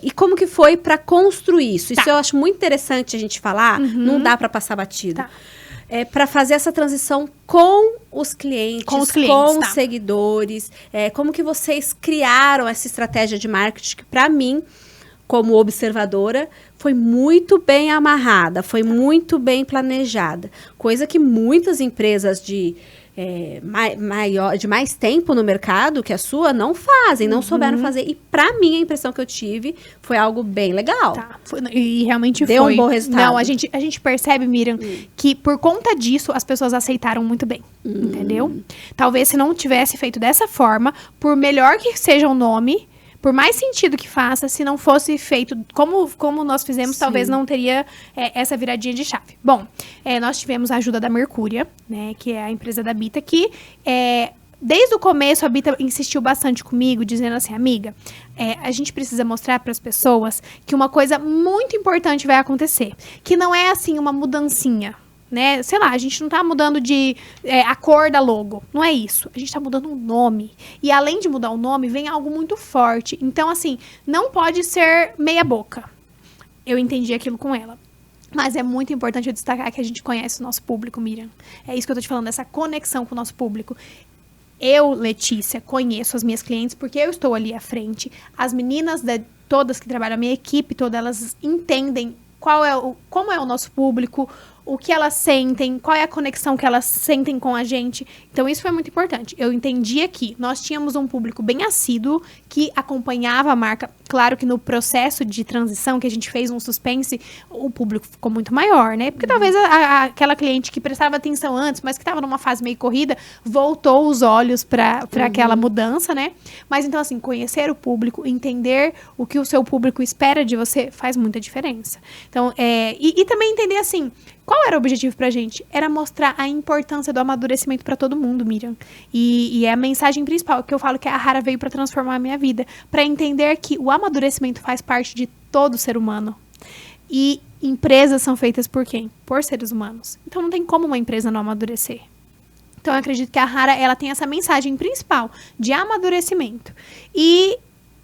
E como que foi para construir isso? Isso eu acho muito interessante a gente falar, não dá para passar batido. Tá. Para fazer essa transição com os clientes, com os seguidores. Como que vocês criaram essa estratégia de marketing que, para mim, como observadora, foi muito bem amarrada, foi muito bem planejada. Coisa que muitas empresas de mais tempo no mercado que a sua não fazem, não souberam fazer. E para mim, a impressão que eu tive foi algo bem legal. E realmente deu um bom resultado. Não, a gente percebe, Miriam, que por conta disso, as pessoas aceitaram muito bem. Entendeu? Talvez se não tivesse feito dessa forma, por melhor que seja o nome, por mais sentido que faça, se não fosse feito como nós fizemos, talvez não teria essa viradinha de chave. Bom, nós tivemos a ajuda da Mercúria, né, que é a empresa da Bita, que desde o começo a Bita insistiu bastante comigo, dizendo assim, amiga, a gente precisa mostrar para as pessoas que uma coisa muito importante vai acontecer, que não é assim uma mudancinha, né? Sei lá, a gente não tá mudando a cor da logo. Não é isso. A gente tá mudando o nome. E além de mudar o nome, vem algo muito forte. Então, assim, não pode ser meia boca. Eu entendi aquilo com ela. Mas é muito importante eu destacar que a gente conhece o nosso público, Miriam. É isso que eu tô te falando, essa conexão com o nosso público. Eu, Letícia, conheço as minhas clientes porque eu estou ali à frente. As meninas, todas que trabalham, a minha equipe toda, elas entendem como é o nosso público, o que elas sentem, qual é a conexão que elas sentem com a gente. Então, isso foi muito importante. Eu entendi que nós tínhamos um público bem assíduo, que acompanhava a marca. Claro que no processo de transição que a gente fez um suspense, o público ficou muito maior, né? Porque talvez aquela cliente que prestava atenção antes, mas que estava numa fase meio corrida, voltou os olhos para aquela mudança, né? Mas então, assim, conhecer o público, entender o que o seu público espera de você, faz muita diferença. Então, e também entender, assim, qual era o objetivo pra gente? Era mostrar a importância do amadurecimento pra todo mundo, Miriam. E é a mensagem principal, que eu falo que a Rara veio pra transformar a minha vida. Pra entender que o amadurecimento faz parte de todo ser humano. E empresas são feitas por quem? Por seres humanos. Então não tem como uma empresa não amadurecer. Então eu acredito que a Rara, ela tem essa mensagem principal de amadurecimento. E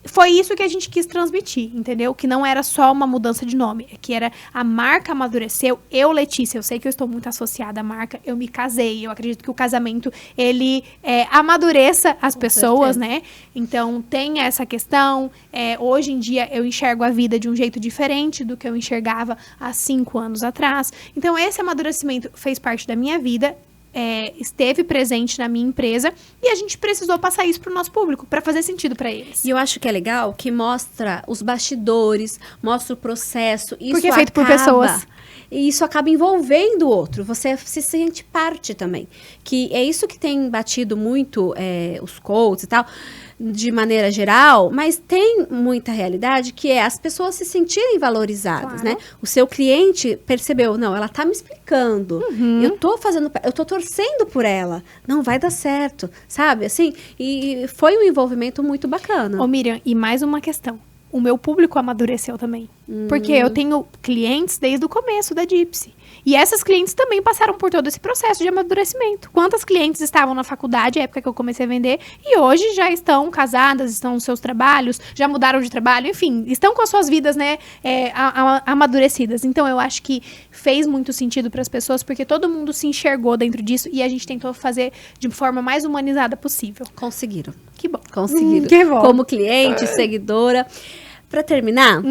foi isso que a gente quis transmitir, entendeu? Que não era só uma mudança de nome, que era a marca amadureceu. Eu, Letícia, eu sei que eu estou muito associada à marca, eu me casei, eu acredito que o casamento, ele amadureça as pessoas, né? Então, tem essa questão. Hoje em dia, eu enxergo a vida de um jeito diferente do que eu enxergava há 5 anos atrás. Então, esse amadurecimento fez parte da minha vida, esteve presente na minha empresa e a gente precisou passar isso para o nosso público, para fazer sentido para eles. E eu acho que é legal que mostra os bastidores, mostra o processo. Isso porque é feito por pessoas. E isso acaba envolvendo o outro. Você se sente parte também. Que é isso que tem batido muito os coaches e tal, de maneira geral, mas tem muita realidade que é as pessoas se sentirem valorizadas, né? O seu cliente percebeu, não, ela tá me explicando, eu tô torcendo por ela, não vai dar certo, sabe? Assim, e foi um envolvimento muito bacana. Ô Miriam, e mais uma questão. O meu público amadureceu também. Porque eu tenho clientes desde o começo da Gypsy. E essas clientes também passaram por todo esse processo de amadurecimento. Quantas clientes estavam na faculdade, época que eu comecei a vender, e hoje já estão casadas, estão nos seus trabalhos, já mudaram de trabalho, enfim, estão com as suas vidas, né, amadurecidas. Então, eu acho que fez muito sentido para as pessoas, porque todo mundo se enxergou dentro disso e a gente tentou fazer de forma mais humanizada possível. Conseguiram. Que bom. Conseguiram. Que bom. Como cliente, seguidora. Pra terminar,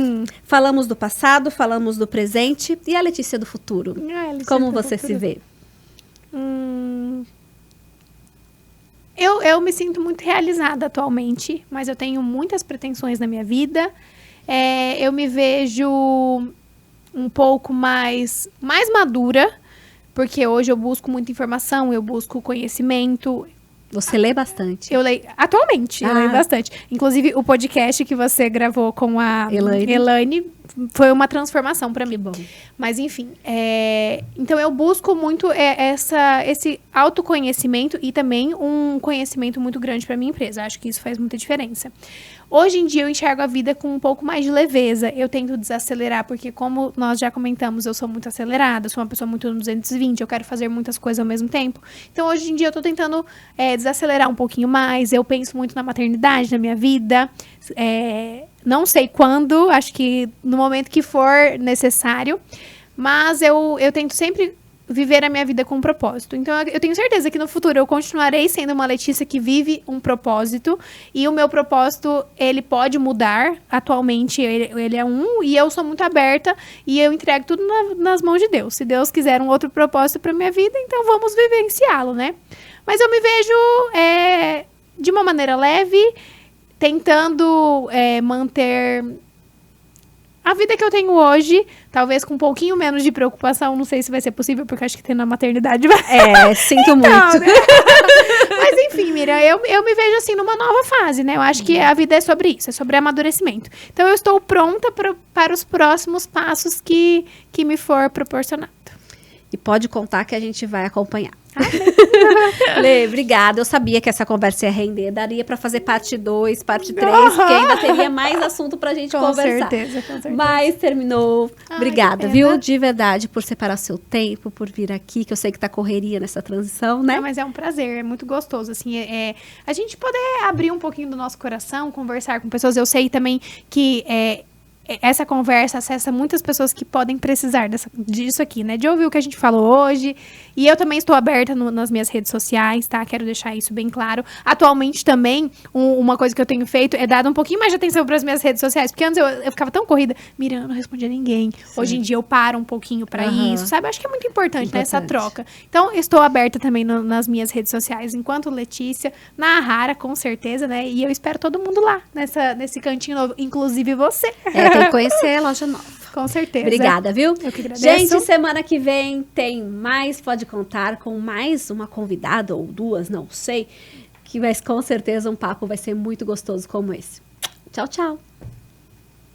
falamos do passado, falamos do presente e a Letícia do futuro. Como você se vê? Eu me sinto muito realizada atualmente, mas eu tenho muitas pretensões na minha vida. Eu me vejo um pouco mais madura, porque hoje eu busco muita informação, eu busco conhecimento. Você lê bastante. Eu leio bastante. Inclusive, o podcast que você gravou com a Elaine foi uma transformação para mim. Que bom. Mas, enfim, então eu busco muito esse autoconhecimento e também um conhecimento muito grande para minha empresa. Acho que isso faz muita diferença. Hoje em dia, eu enxergo a vida com um pouco mais de leveza. Eu tento desacelerar, porque como nós já comentamos, eu sou muito acelerada, sou uma pessoa muito no 220, eu quero fazer muitas coisas ao mesmo tempo. Então, hoje em dia, eu tô tentando desacelerar um pouquinho mais. Eu penso muito na maternidade, na minha vida. Não sei quando, acho que no momento que for necessário. Mas eu tento sempre viver a minha vida com um propósito. Então, eu tenho certeza que no futuro eu continuarei sendo uma Letícia que vive um propósito. E o meu propósito, ele pode mudar. Atualmente, ele é e eu sou muito aberta. E eu entrego tudo nas mãos de Deus. Se Deus quiser um outro propósito para minha vida, então vamos vivenciá-lo, né? Mas eu me vejo de uma maneira leve, tentando manter a vida que eu tenho hoje, talvez com um pouquinho menos de preocupação. Não sei se vai ser possível, porque acho que ter na maternidade vai... Sinto muito. Né? Mas enfim, Miriam, eu me vejo assim numa nova fase, né? Eu acho que a vida é sobre isso, é sobre amadurecimento. Então eu estou pronta para os próximos passos que me for proporcionado. E pode contar que a gente vai acompanhar. Lê, obrigada. Eu sabia que essa conversa ia render. Daria para fazer parte 2, parte 3, porque ainda teria mais assunto pra gente conversar. Com certeza. Mas terminou. Obrigada, viu? De verdade, por separar seu tempo, por vir aqui, que eu sei que tá correria nessa transição, né? Não, mas é um prazer, é muito gostoso, assim, a gente poder abrir um pouquinho do nosso coração, conversar com pessoas. Eu sei também que essa conversa acessa muitas pessoas que podem precisar disso aqui, né? De ouvir o que a gente falou hoje. E eu também estou aberta nas minhas redes sociais, tá? Quero deixar isso bem claro. Atualmente também, uma coisa que eu tenho feito é dar um pouquinho mais de atenção para as minhas redes sociais. Porque antes eu ficava tão corrida. Miriam, eu não respondia a ninguém. Sim. Hoje em dia eu paro um pouquinho para isso, sabe? Acho que é muito importante, né? Essa troca. Então, estou aberta também nas minhas redes sociais. Enquanto Letícia, na Rara, com certeza, né? E eu espero todo mundo lá, nesse cantinho novo. Inclusive você. Tem que conhecer a loja nova. Com certeza. Obrigada, viu? Eu que agradeço. Gente, semana que vem tem mais, pode contar com mais uma convidada ou duas, não sei, que vai com certeza um papo vai ser muito gostoso como esse. Tchau, tchau.